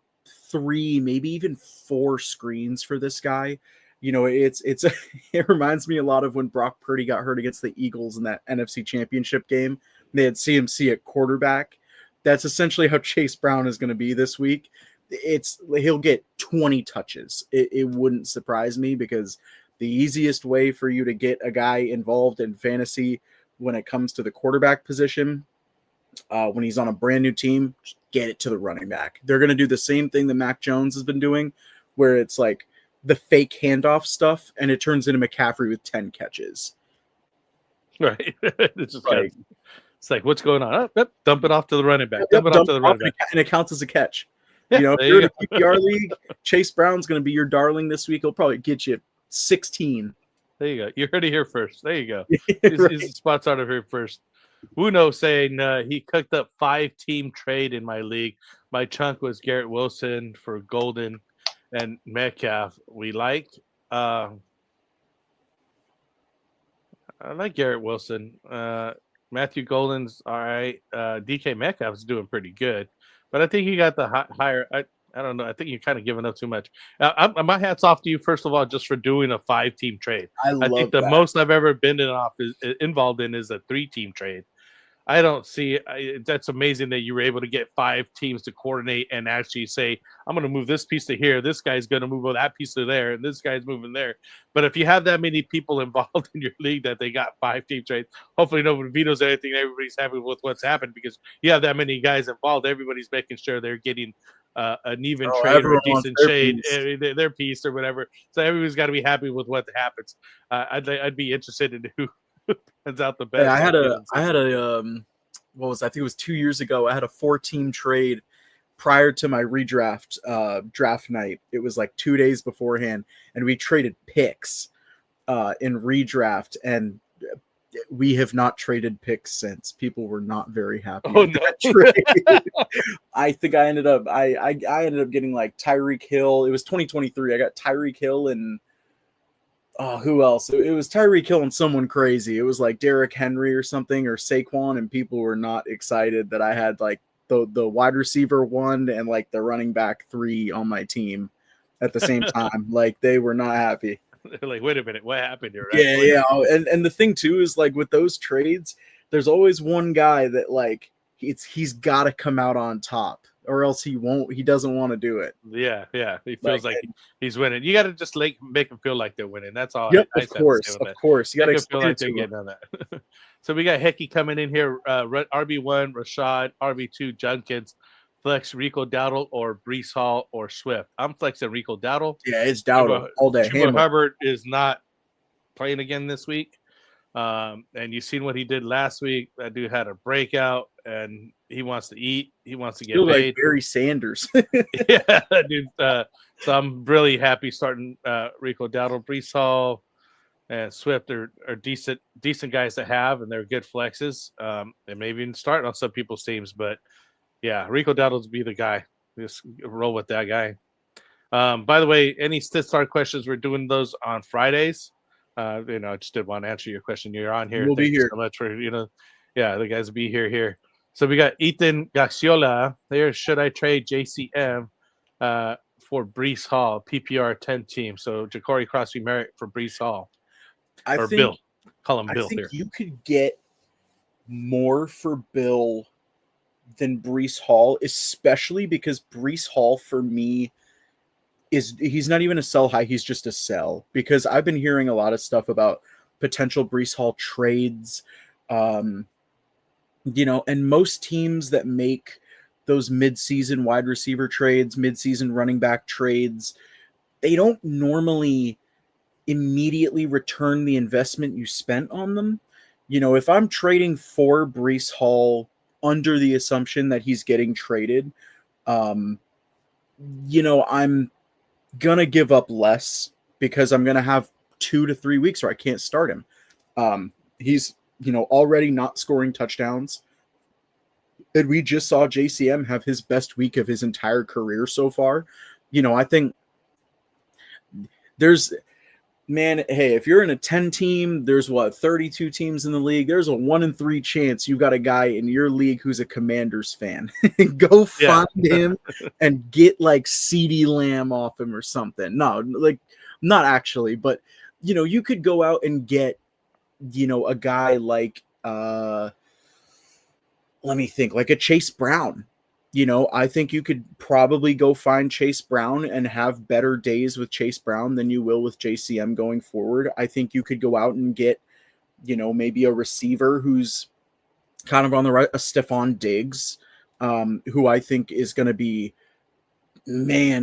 3, maybe even 4 screens for this guy. It reminds me a lot of when Brock Purdy got hurt against the Eagles in that NFC Championship game. They had CMC at quarterback. That's essentially how Chase Brown is going to be this week. He'll get 20 touches. It wouldn't surprise me because the easiest way for you to get a guy involved in fantasy when it comes to the quarterback position, when he's on a brand new team, just get it to the running back. They're going to do the same thing that Mac Jones has been doing, where it's like the fake handoff stuff, and it turns into McCaffrey with 10 catches. Right. It's like, what's going on? Oh, dump it off to the running back. Dump it off to the running back. And it counts as a catch. Yeah, if you're in a PPR league, Chase Brown's going to be your darling this week. He'll probably get you 16. There you go. You heard it here first. There you go. Right. His spots out of here first. Uno saying he cooked up 5-team trade in my league. My chunk was Garrett Wilson for Golden and Metcalf. We like. I like Garrett Wilson. Matthew Golden's all right. DK Metcalf's doing pretty good, but I think he got the higher. I I don't know. I think you're kind of giving up too much. My hat's off to you, first of all, just for doing a 5-team trade. I think the most I've ever been involved in is a 3-team trade. I don't see that's amazing that you were able to get 5 teams to coordinate and actually say, I'm going to move this piece to here. This guy's going to move that piece to there. And this guy's moving there. But if you have that many people involved in your league that they got 5-team trades, hopefully nobody vetoes anything. Everybody's happy with what's happened because you have that many guys involved. Everybody's making sure they're getting an even trade or a decent shade, their piece or whatever. So everybody's got to be happy with what happens. I'd be interested in who hands out the best. Yeah, I had a what was I think it was 2 years ago. I had a 4-team trade prior to my redraft draft night. It was like 2 days beforehand, and we traded picks in redraft, and we have not traded picks since. People were not very happy with that trade. I think I ended up getting like Tyreek Hill. It was 2023. I got Tyreek Hill and who else? It was Tyreek Hill and someone crazy. It was like Derrick Henry or something, or Saquon, and people were not excited that I had like the wide receiver 1 and like the running back 3 on my team at the same time. Like they were not happy. They're like, wait a minute, what happened here? Right? Yeah. And the thing too is like with those trades, there's always one guy that like he's got to come out on top, or else he doesn't want to do it. Yeah. He feels like he's winning. You got to just make them feel like they're winning. That's all. Yep, of course. You got to feel like they're getting on that. So we got Hickey coming in here. RB1, Rashad. RB2, Junkins. Flex Rico Dowdle or Breece Hall or Swift. I'm flexing Rico Dowdle. Yeah, it's Dowdle all day. Hubbard is not playing again this week. And you've seen what he did last week. That dude had a breakout, and he wants to eat. He wants to get paid. Like Barry Sanders. Yeah, dude. So I'm really happy starting Rico Dowdle. Breece Hall and Swift are decent guys to have, and they're good flexes. They may even start on some people's teams, but yeah, Rico Dowdle to be the guy. Just roll with that guy. By the way, any start questions, we're doing those on Fridays. I just did want to answer your question. You're on here. We'll Thank be here. You so much for the guys will be here. So we got Ethan Gaxiola there. Should I trade JCM for Breece Hall PPR 10 team? So Ja'Cory Crosby Merritt for Breece Hall. Bill. Call him Bill. I think you could get more for Bill than Breece Hall, especially because Breece Hall for me he's not even a sell high, he's just a sell, because I've been hearing a lot of stuff about potential Breece Hall trades, and most teams that make those mid-season wide receiver trades, mid-season running back trades, they don't normally immediately return the investment you spent on them. If I'm trading for Breece Hall under the assumption that he's getting traded, I'm gonna give up less because I'm gonna have 2 to 3 weeks where I can't start him. He's already not scoring touchdowns, and we just saw JCM have his best week of his entire career so far. I think if you're in a 10 team, there's 32 teams in the league. There's a 1 in 3 chance you got a guy in your league who's a Commanders fan. Go find him and get like CeeDee Lamb off him or something. No, like not actually, but you could go out and get, a guy like let me think, like a Chase Brown. I think you could probably go find Chase Brown and have better days with Chase Brown than you will with JCM going forward. I think you could go out and get, maybe a receiver who's kind of on the right, a Stephon Diggs, who I think is going to be,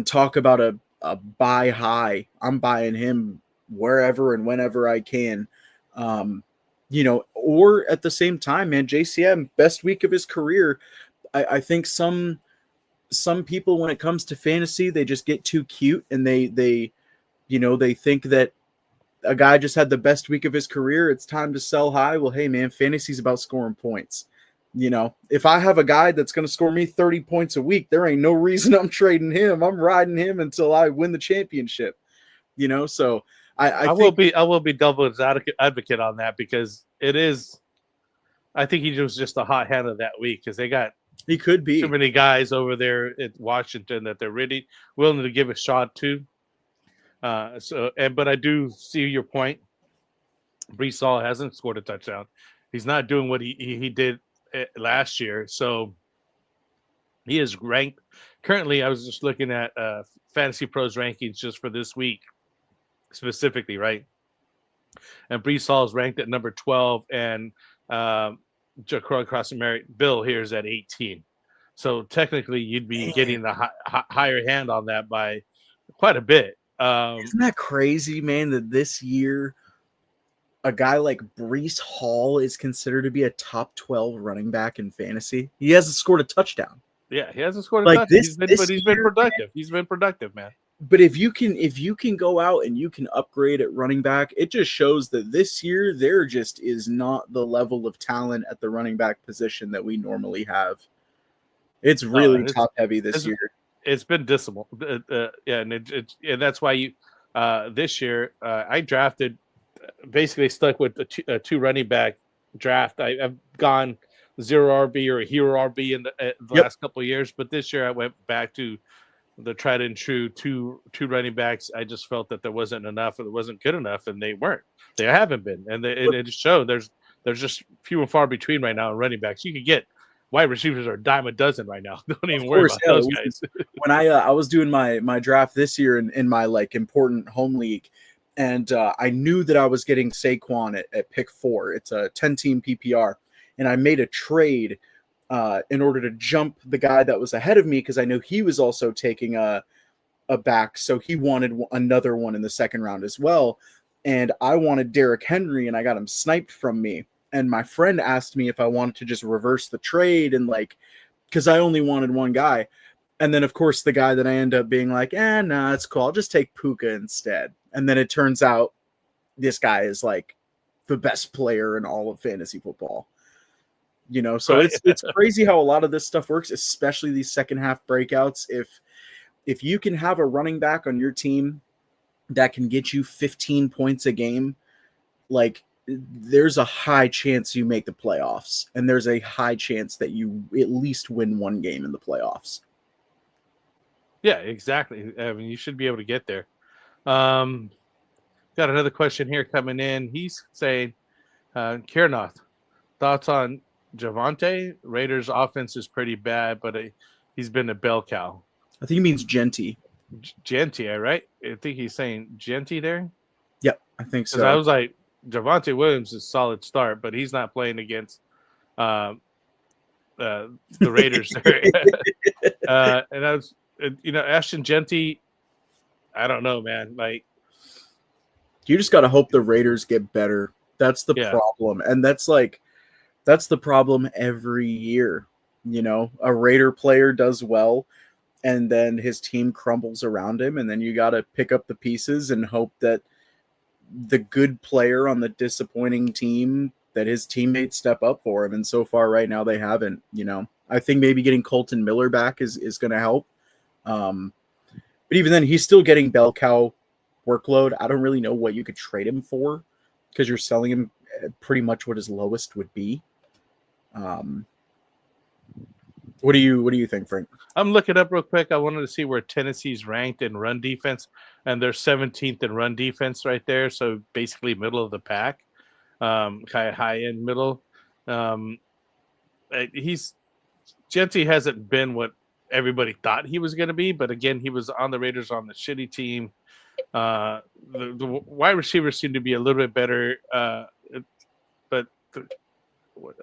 talk about a buy high. I'm buying him wherever and whenever I can. Or at the same time, JCM, best week of his career. I think some people, when it comes to fantasy, they just get too cute and they think that a guy just had the best week of his career. It's time to sell high. Well, hey man, fantasy's about scoring points. If I have a guy that's going to score me 30 points a week, there ain't no reason I'm trading him. I'm riding him until I win the championship. So I will be devil's advocate on that, because it is. I think he was just a hot hand of that week because they got He could be. Too many guys over there at Washington that they're really willing to give a shot to. But I do see your point. Brees Hall hasn't scored a touchdown. He's not doing what he did last year. So he is ranked. Currently, I was just looking at Fantasy Pros rankings just for this week specifically, right? And Brees Hall is ranked at number 12, and Cross Bill here is at 18. So technically, you'd be getting the higher hand on that by quite a bit. Isn't that crazy, man, that this year a guy like Brees Hall is considered to be a top 12 running back in fantasy? He hasn't scored a touchdown. Yeah, he hasn't scored a Like touchdown. He's been productive. Man. He's been productive, man. But if you can go out and you can upgrade at running back, it just shows that this year there just is not the level of talent at the running back position that we normally have. It's really top heavy this year. It's been dismal. And that's why you this year I drafted, basically stuck with a two running back draft. I've gone 0 RB or a hero RB in the last couple of years, but this year I went back to the tried and true two running backs. I just felt that there wasn't enough, or it wasn't good enough, and they weren't. They haven't been, and it showed. There's just few and far between right now in running backs. You could get wide receivers are a dime a dozen right now. Don't even worry about those guys. When I was doing my draft this year in my like important home league, and I knew that I was getting Saquon at pick 4. It's a 10-team PPR, and I made a trade in order to jump the guy that was ahead of me, because I knew he was also taking a back, so he wanted another one in the second round as well. And I wanted Derrick Henry, and I got him sniped from me. And my friend asked me if I wanted to just reverse the trade, and like, because I only wanted one guy. And then, of course, the guy that I end up being like, nah, it's cool. I'll just take Puka instead. And then it turns out this guy is like the best player in all of fantasy football. You know, so it's crazy how a lot of this stuff works, especially these second half breakouts. If you can have a running back on your team that can get you 15 points a game, like, there's a high chance you make the playoffs, and there's a high chance that you at least win one game in the playoffs. Yeah, exactly. I mean, you should be able to get there. Got another question here coming in. He's saying, Kiernoth, thoughts on Javonte? Raiders offense is pretty bad, but he's been a bell cow. I think he means Genty. Genty, right? I think he's saying Genty there. Yep, I think so. I was like, Javonte Williams is a solid start, but he's not playing against the Raiders. And I was, Ashton Genty, I don't know, man. Like, you just got to hope the Raiders get better. That's the problem. And that's the problem every year. You know, a Raider player does well, and then his team crumbles around him, and then you got to pick up the pieces and hope that the good player on the disappointing team, that his teammates step up for him. And so far right now they haven't. You know, I think maybe getting Colton Miller back is going to help. But even then, he's still getting bell cow workload. I don't really know what you could trade him for, because you're selling him pretty much what his lowest would be. What do you think, Frank? I'm looking up real quick. I wanted to see where Tennessee's ranked in run defense, and they're 17th in run defense right there. So basically middle of the pack, kind of high end middle. Genty hasn't been what everybody thought he was going to be, but again, he was on the Raiders on the shitty team. The wide receivers seem to be a little bit better, but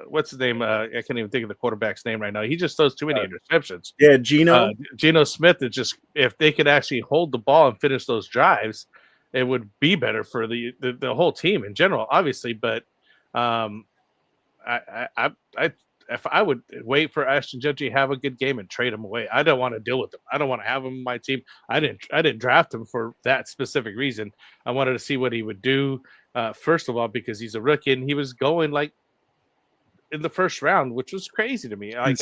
what's his name? I can't even think of the quarterback's name right now. He just throws too many interceptions. Yeah, Geno Smith is just, if they could actually hold the ball and finish those drives, it would be better for the whole team in general, obviously. But if I would wait for Ashton Genty to have a good game and trade him away. I don't want to deal with him. I don't want to have him on my team. I didn't draft him for that specific reason. I wanted to see what he would do. First of all, because he's a rookie, and he was going like in the first round, which was crazy to me. Like,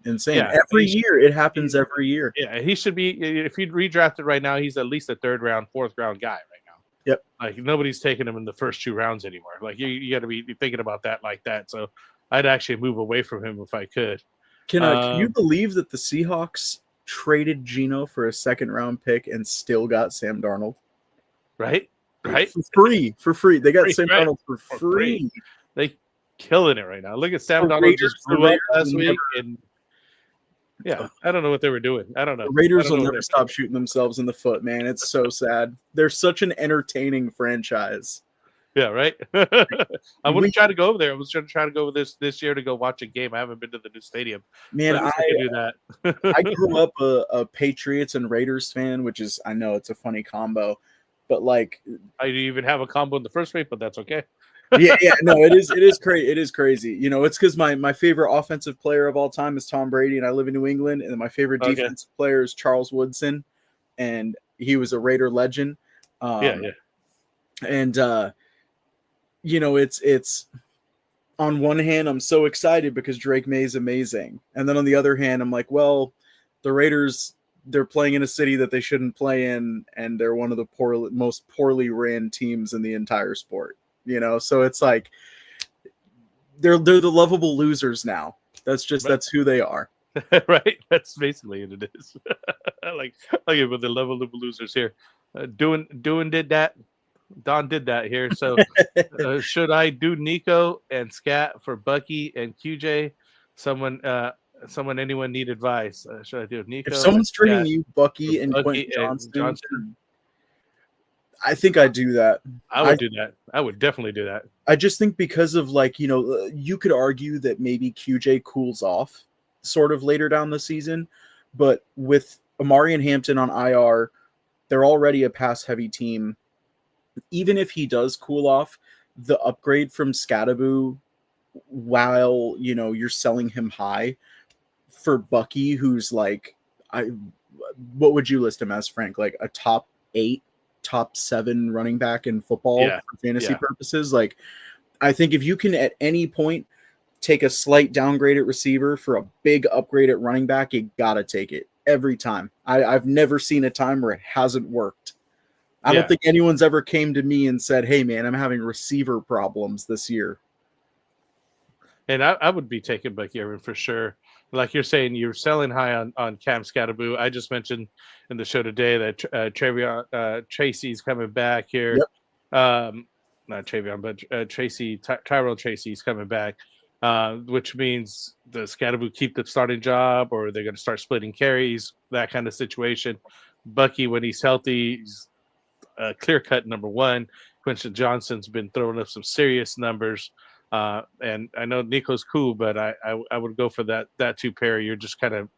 insane. Yeah, every year it happens. Every year. Yeah, he should be. If he'd redrafted right now, he's at least a third round, fourth round guy right now. Yep. Like, nobody's taking him in the first 2 rounds anymore. Like, you got to be thinking about that like that. So I'd actually move away from him if I could. Can you believe that the Seahawks traded Geno for a second-round pick and still got Sam Darnold? Right. For free. They got Sam right. Darnold for free. They killing it right now. Look at Sam The Darnold Raiders- just blew the up Raiders last will week, never- and yeah, I don't know what they were doing. I don't know. The Raiders I don't will know what never they're stop shooting themselves in the foot, man. It's so sad. They're such an entertaining franchise. Yeah, right. I want to try to go over there. I was trying to go over this year to go watch a game. I haven't been to the new stadium. Man, I can do that. I grew up a Patriots and Raiders fan, which is, I know it's a funny combo, but like, I didn't even have a combo in the first place, but that's okay. yeah, no, it is crazy. It is crazy. You know, it's because my favorite offensive player of all time is Tom Brady, and I live in New England, and my favorite defensive player is Charles Woodson, and he was a Raider legend. Yeah. And you know, it's on one hand, I'm so excited because Drake May is amazing, and then on the other hand, I'm like, well, the Raiders, they're playing in a city that they shouldn't play in, and they're one of the most poorly ran teams in the entire sport. You know, so it's like they're the lovable losers now. That's who they are. Right. That's basically what it is. like with the level of losers here. Don did that here. So should I do Nico and Scat for Bucky and QJ? Anyone need advice? Should I do Nico? If someone's trading you Bucky and Quentin Johnston, I think I'd do that. I would do that. I would definitely do that. I just think because of, like, you know, you could argue that maybe QJ cools off sort of later down the season, but with Amari and Hampton on IR, they're already a pass-heavy team. Even if he does cool off, the upgrade from Scattaboo, while, you know, you're selling him high for Bucky, who's like, what would you list him as, Frank? Like a top 8, top 7 running back in football for fantasy purposes. Like, I think if you can at any point take a slight downgrade at receiver for a big upgrade at running back, you gotta take it every time. I've never seen a time where it hasn't worked. I don't think anyone's ever came to me and said, hey man, I'm having receiver problems this year. And I would be taking Bucky Irvin for sure. Like you're saying, you're selling high on Cam Scattaboo. I just mentioned in the show today that Travion Tracy's coming back here. Yep. Not Travion, but Tyrell Tracy's coming back, which means the Scattaboo keep the starting job, or they're going to start splitting carries, that kind of situation. Bucky, when he's healthy, he's clear-cut number one. Quentin Johnston's been throwing up some serious numbers. And I know Nico's cool, but I would go for that two pair. You're just kind of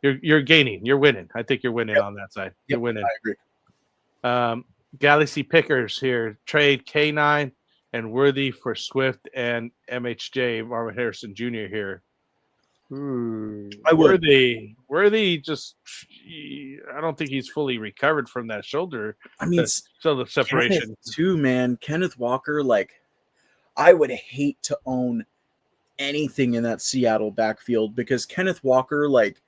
you're gaining, you're winning. I think you're winning on that side. You're winning. I agree. Galaxy pickers here: trade K9 and Worthy for Swift and MHJ Marvin Harrison Jr. here. I would. Worthy just, I don't think he's fully recovered from that shoulder. I mean, shoulder separation Kenneth too, man. Kenneth Walker, like, I would hate to own anything in that Seattle backfield because Kenneth Walker, like,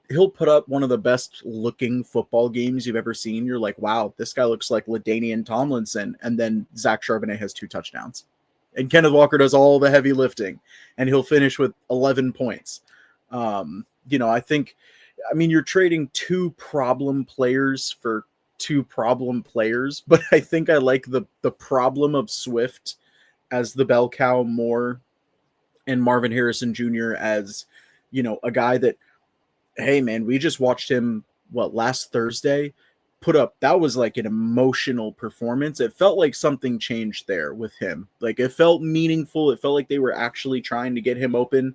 he'll put up one of the best looking football games you've ever seen. You're like, wow, this guy looks like LaDainian Tomlinson. And then Zach Charbonnet has 2 touchdowns. And Kenneth Walker does all the heavy lifting, and he'll finish with 11 points. You know, I mean, you're trading 2 problem players for 2 problem players, but I think I like the problem of Swift as the bell cow more, and Marvin Harrison Jr. as, you know, a guy that, hey man, we just watched him last Thursday put up. That was like an emotional performance. It felt like something changed there with him. Like, it felt meaningful. It felt like they were actually trying to get him open.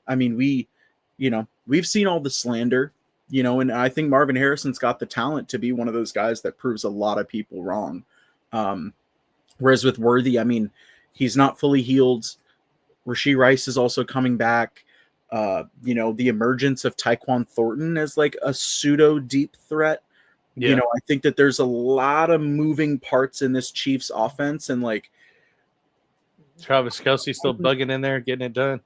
I mean, we've seen all the slander, you know, and I think Marvin Harrison's got the talent to be one of those guys that proves a lot of people wrong. Whereas with Worthy, I mean, he's not fully healed. Rashee Rice is also coming back. You know, the emergence of Tyquan Thornton as like a pseudo deep threat. Yeah. You know, I think that there's a lot of moving parts in this Chiefs offense, and like Travis Kelce still bugging in there, getting it done.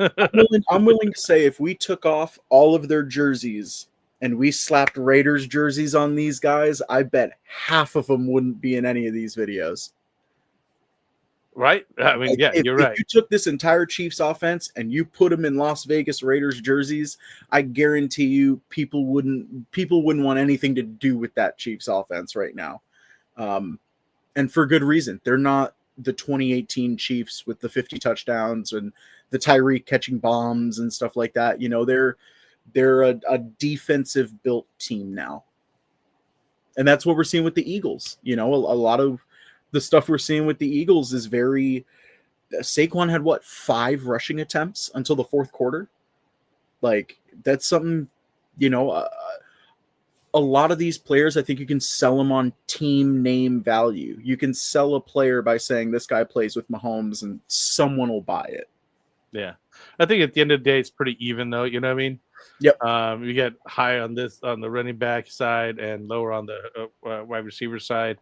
I'm willing to say if we took off all of their jerseys and we slapped Raiders jerseys on these guys, I bet half of them wouldn't be in any of these videos. Right? I mean, yeah, if, you're if right. you took this entire Chiefs offense and you put them in Las Vegas Raiders jerseys, I guarantee you people wouldn't want anything to do with that Chiefs offense right now. And for good reason. They're not the 2018 Chiefs with the 50 touchdowns and the Tyreek catching bombs and stuff like that. You know, they're a defensive built team now. And that's what we're seeing with the Eagles. You know, a lot of the stuff we're seeing with the Eagles is very Saquon had 5 rushing attempts until the fourth quarter. Like, that's something, you know, a lot of these players, I think you can sell them on team name value. You can sell a player by saying this guy plays with Mahomes and someone will buy it. Yeah. I think at the end of the day, it's pretty even though, you know what I mean? Yep. You get high on the running back side and lower on the wide receiver side.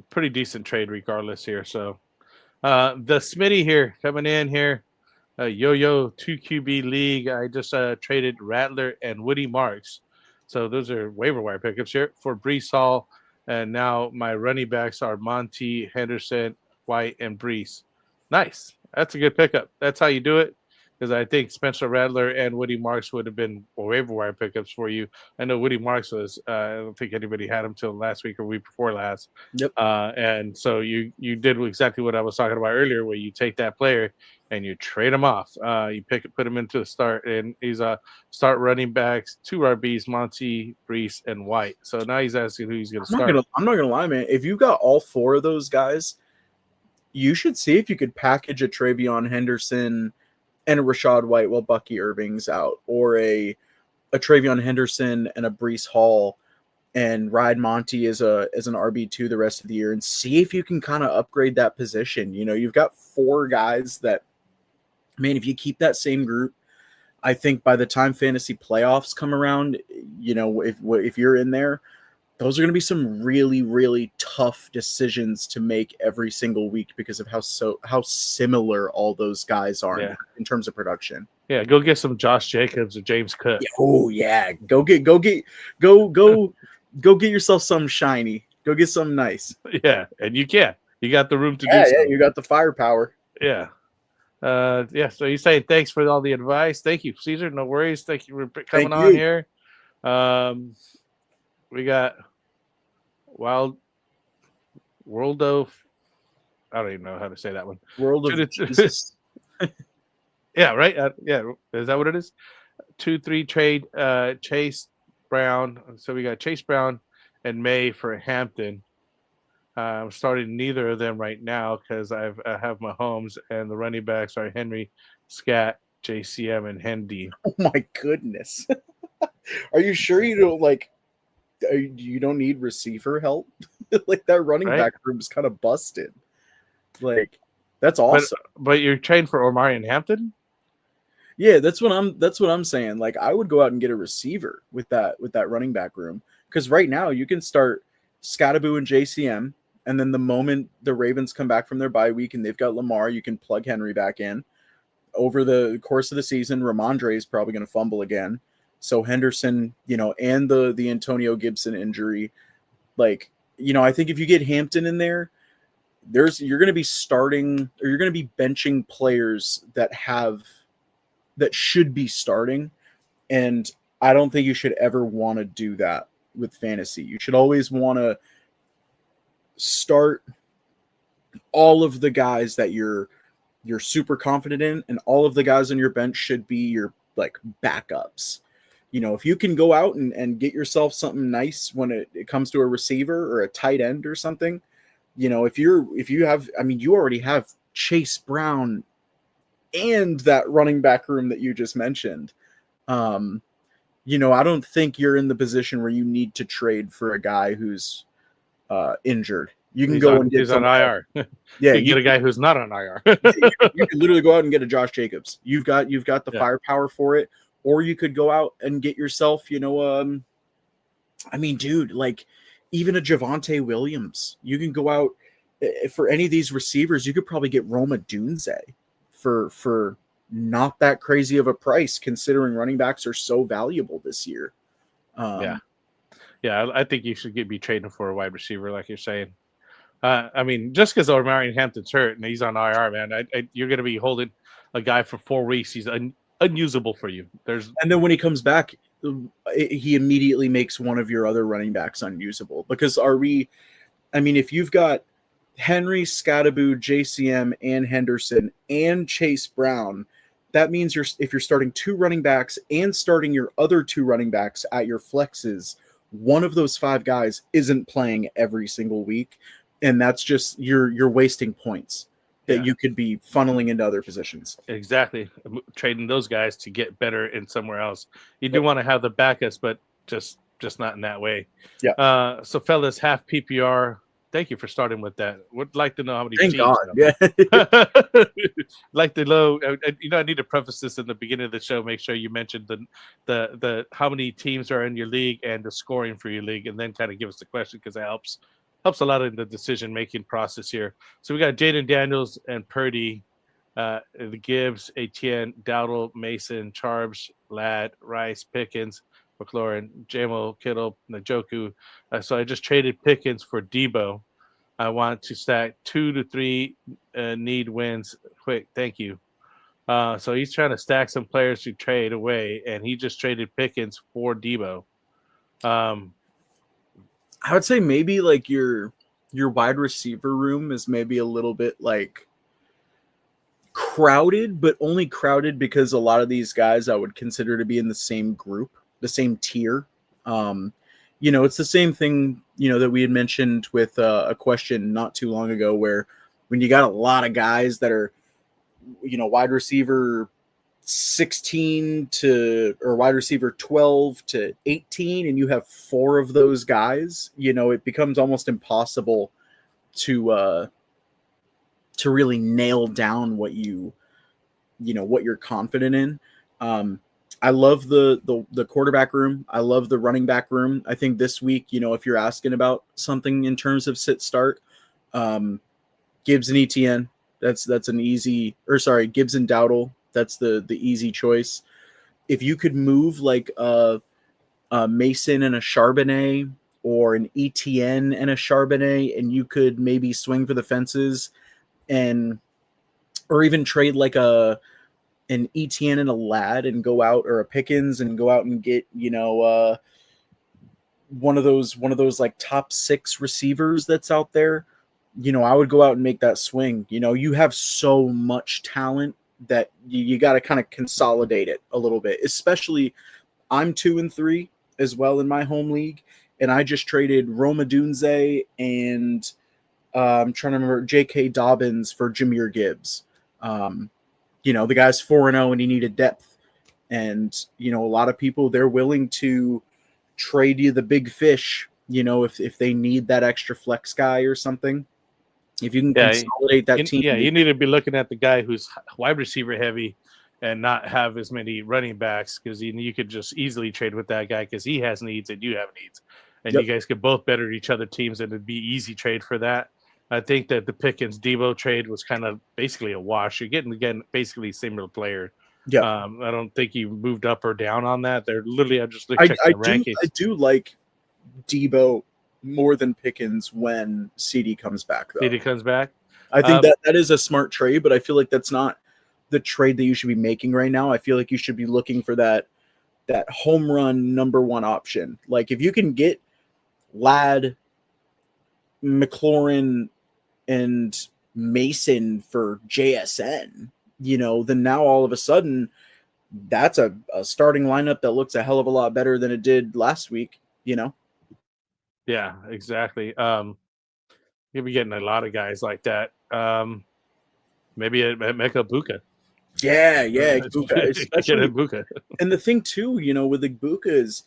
Pretty decent trade regardless here. So the Smitty here coming in here. Yo 2QB league. I just traded Rattler and Woody Marks. So those are waiver wire pickups here for Brees Hall. And now my running backs are Monty, Henderson, White, and Brees. Nice. That's a good pickup. That's how you do it. Because I think Spencer Rattler and Woody Marks would have been waiver wire pickups for you. I know Woody Marks was. I don't think anybody had him till last week or week before last. Yep. And so you did exactly what I was talking about earlier, where you take that player and you trade him off. You put him into the start, and he's start running backs, 2 RBs, Monty, Brees, and White. So now he's asking who he's going to start. I'm not gonna lie, man. If you got all 4 of those guys, you should see if you could package a Travion Henderson and a Rashad White while Bucky Irving's out, or a Travion Henderson and a Brees Hall, and ride Monty as an RB2 the rest of the year, and see if you can kind of upgrade that position. You know, you've got 4 guys that, man, if you keep that same group, I think by the time fantasy playoffs come around, you know, if you're in there, those are going to be some really, really tough decisions to make every single week because of how similar all those guys are in terms of production. Yeah, go get some Josh Jacobs or James Cook. Yeah, oh yeah, go get yourself some shiny. Go get something nice. Yeah, and you got the room to do so. Yeah, you got the firepower. Yeah. So you say thanks for all the advice. Thank you, Caesar. No worries. Thank you for coming on here. We got World of, I don't even know how to say that one. World of Jesus. Yeah, right. Is that what it is? 2-3 trade Chase Brown. So we got Chase Brown and May for Hampton. I'm starting neither of them right now because I have Mahomes, and the running backs are Henry, Scat, JCM, and Hendy. Oh my goodness. Are you sure you don't you don't need receiver help? Like, that running back room is kind of busted. Like, that's awesome. But you're trained for Omari and Hampton? Yeah, that's what I'm saying. Like, I would go out and get a receiver with that running back room, because right now you can start Scattaboo and JCM, and then the moment the Ravens come back from their bye week and they've got Lamar, you can plug Henry back in. Over the course of the season, Ramondre is probably going to fumble again. So Henderson, you know, and the Antonio Gibson injury, like, you know, I think if you get Hampton in there, you're going to be starting, or you're going to be benching players that should be starting. And I don't think you should ever want to do that with fantasy. You should always want to start all of the guys that you're super confident in, and all of the guys on your bench should be your backups. You know, if you can go out and get yourself something nice when it comes to a receiver or a tight end or something, you know, you already have Chase Brown and that running back room that you just mentioned. You know, I don't think you're in the position where you need to trade for a guy who's injured. You can he's on IR. Yeah, you get a guy who's not on IR. You can literally go out and get a Josh Jacobs. You've got the firepower for it. Or you could go out and get yourself, you know, dude, like, even a Javonte Williams. You can go out for any of these receivers. You could probably get Roma Dunze for not that crazy of a price, considering running backs are so valuable this year. I think you should be trading for a wide receiver, like you're saying. I mean, just because Omarion Hampton's hurt and he's on IR, man, you're going to be holding a guy for 4 weeks. He's unusable for you. And then when he comes back, he immediately makes one of your other running backs unusable. Because if you've got Henry, Scattaboo, JCM, and Henderson, and Chase Brown, that means if you're starting 2 running backs and starting your other 2 running backs at your flexes, one of those 5 guys isn't playing every single week. And that's just you're wasting points that you could be funneling into other positions. Exactly. Trading those guys to get better in somewhere else. You do want to have the backups, but just not in that way. Yeah. So fellas, half PPR. Thank you for starting with that. Would like to know how many Thank teams. God. Yeah. Like the low. I need to preface this in the beginning of the show. Make sure you mention the how many teams are in your league and the scoring for your league, and then kind of give us the question because it helps a lot in the decision making process here. So we got Jaden Daniels and Purdy, the Gibbs, Etienne, Dowdle, Mason, Charbs, Ladd, Rice, Pickens, McLaurin, Jamo, Kittle, Njoku. So I just traded Pickens for Debo. I want to stack 2 to 3 need wins quick. Thank you. So he's trying to stack some players to trade away, and he just traded Pickens for Debo. I would say maybe like your wide receiver room is maybe a little bit like crowded, but only crowded because a lot of these guys I would consider to be in the same group, the same tier. It's the same thing, that we had mentioned with a question not too long ago where when you got a lot of guys that are, wide receiver 16 or wide receiver 12 to 18, and you have 4 of those guys, it becomes almost impossible to really nail down what what you're confident in. I love the quarterback room. I love the running back room. I think this week, if you're asking about something in terms of sit start, Gibbs and Etienne, that's an easy, Gibbs and Dowdle, that's the easy choice. If you could move like a Mason and a Charbonnet or an Etienne and a Charbonnet, and you could maybe swing for the fences or even trade like an Etienne and a Ladd and go out, or a Pickens and go out and get, one of those like top 6 receivers that's out there, I would go out and make that swing. You have so much talent that you got to kind of consolidate it a little bit, especially I'm 2 and 3 as well in my home league. And I just traded Roma Dunze and I'm trying to remember J.K. Dobbins for Jahmyr Gibbs. The guy's 4-0 and he needed depth. And, a lot of people, they're willing to trade you the big fish, if they need that extra flex guy or something. If you can consolidate that team. Yeah, you need to be looking at the guy who's wide receiver heavy and not have as many running backs, because you could just easily trade with that guy because he has needs and you have needs. And you guys could both better each other teams, and it'd be easy trade for that. I think that the Pickens Debo trade was kind of basically a wash. You're getting, again, basically similar player. Yeah. I don't think you moved up or down on that. They're literally, I'm just checking the rankings. I do like Debo more than Pickens when CD comes back, though. CD comes back? I think that is a smart trade, but I feel like that's not the trade that you should be making right now. I feel like you should be looking for that home run number 1 option. Like if you can get Ladd, McLaurin, and Mason for JSN, then now all of a sudden that's a starting lineup that looks a hell of a lot better than it did last week, Yeah, exactly. You'll be getting a lot of guys like that. Maybe a Mecca Buka. Yeah, Buka, especially Buka. And the thing too, with Buka is,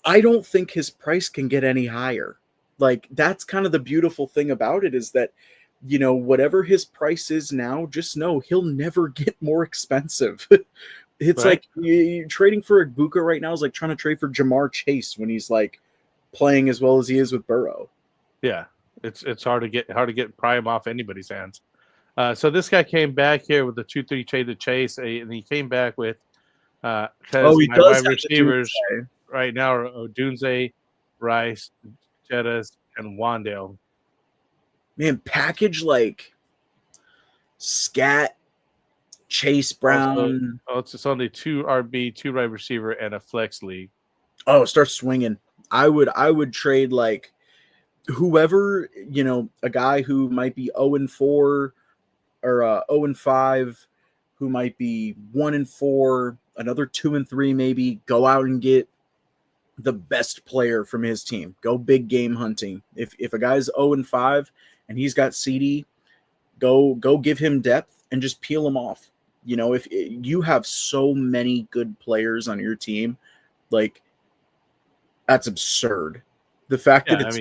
I don't think his price can get any higher. Like that's kind of the beautiful thing about it is that, whatever his price is now, just know he'll never get more expensive. It's right. Like you're trading for Buka right now is like trying to trade for Jamar Chase when he's like playing as well as he is with Burrow. Yeah, it's hard to get prime off anybody's hands. So this guy came back here with the 2-3 trade to Chase, and he came back with because my wide receivers right now are Odunze, Rice, Jettas, and Wandale. Man, package like Scat, Chase Brown. It's only 2 RB, 2 wide receiver, and a flex league. Oh, start swinging. I would trade like whoever, a guy who might be 0-4 or 0-5, who might be 1-4, another 2-3 maybe. Go out and get the best player from his team. Go big game hunting. If a guy's 0-5 and he's got CD, go give him depth and just peel him off. If you have so many good players on your team, like that's absurd. The fact that it's,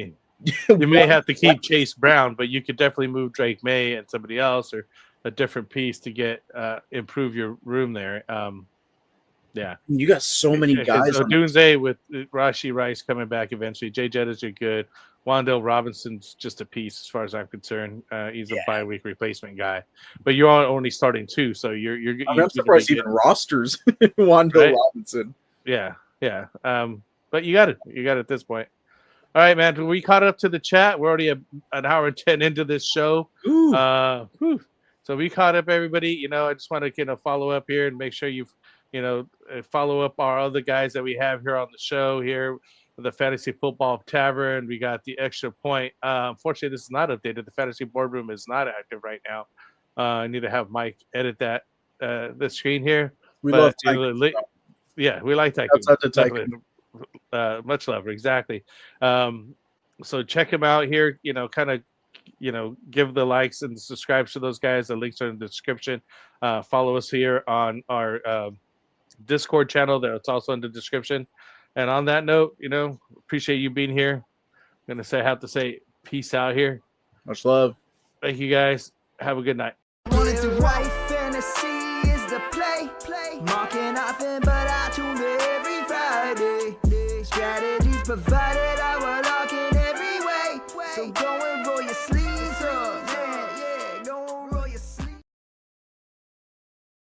you may have to keep Chase Brown, but you could definitely move Drake May and somebody else or a different piece to get improve your room there. Yeah, you got so many guys. So Doomsday with Rashee Rice coming back eventually. Jay Jettis are good. Wan'Dale Robinson's just a piece as far as I'm concerned. He's a bye-week replacement guy, but you're only starting 2, so you're. I'm surprised even rosters Wan'Dale Robinson. Yeah. But you got it at this point. All right, man. We caught up to the chat. We're already an hour and 10 into this show. So we caught up, everybody. I just want to follow up here and make sure you follow up our other guys that we have here on the show here. The Fantasy Football Tavern. We got the Extra Point. Unfortunately, this is not updated. The Fantasy Boardroom is not active right now. I need to have Mike edit that the screen here. We love yeah, we like Tycoon. Much love, exactly. So check him out here. Give the likes and subscribe to those guys. The links are in the description. Follow us here on our Discord channel. That's also in the description. And on that note, appreciate you being here. I'm gonna have to say peace out here. Much love. Thank you guys. Have a good night. Fantasy is the play. Marking nothing, but I tune every Friday. Strategies provide.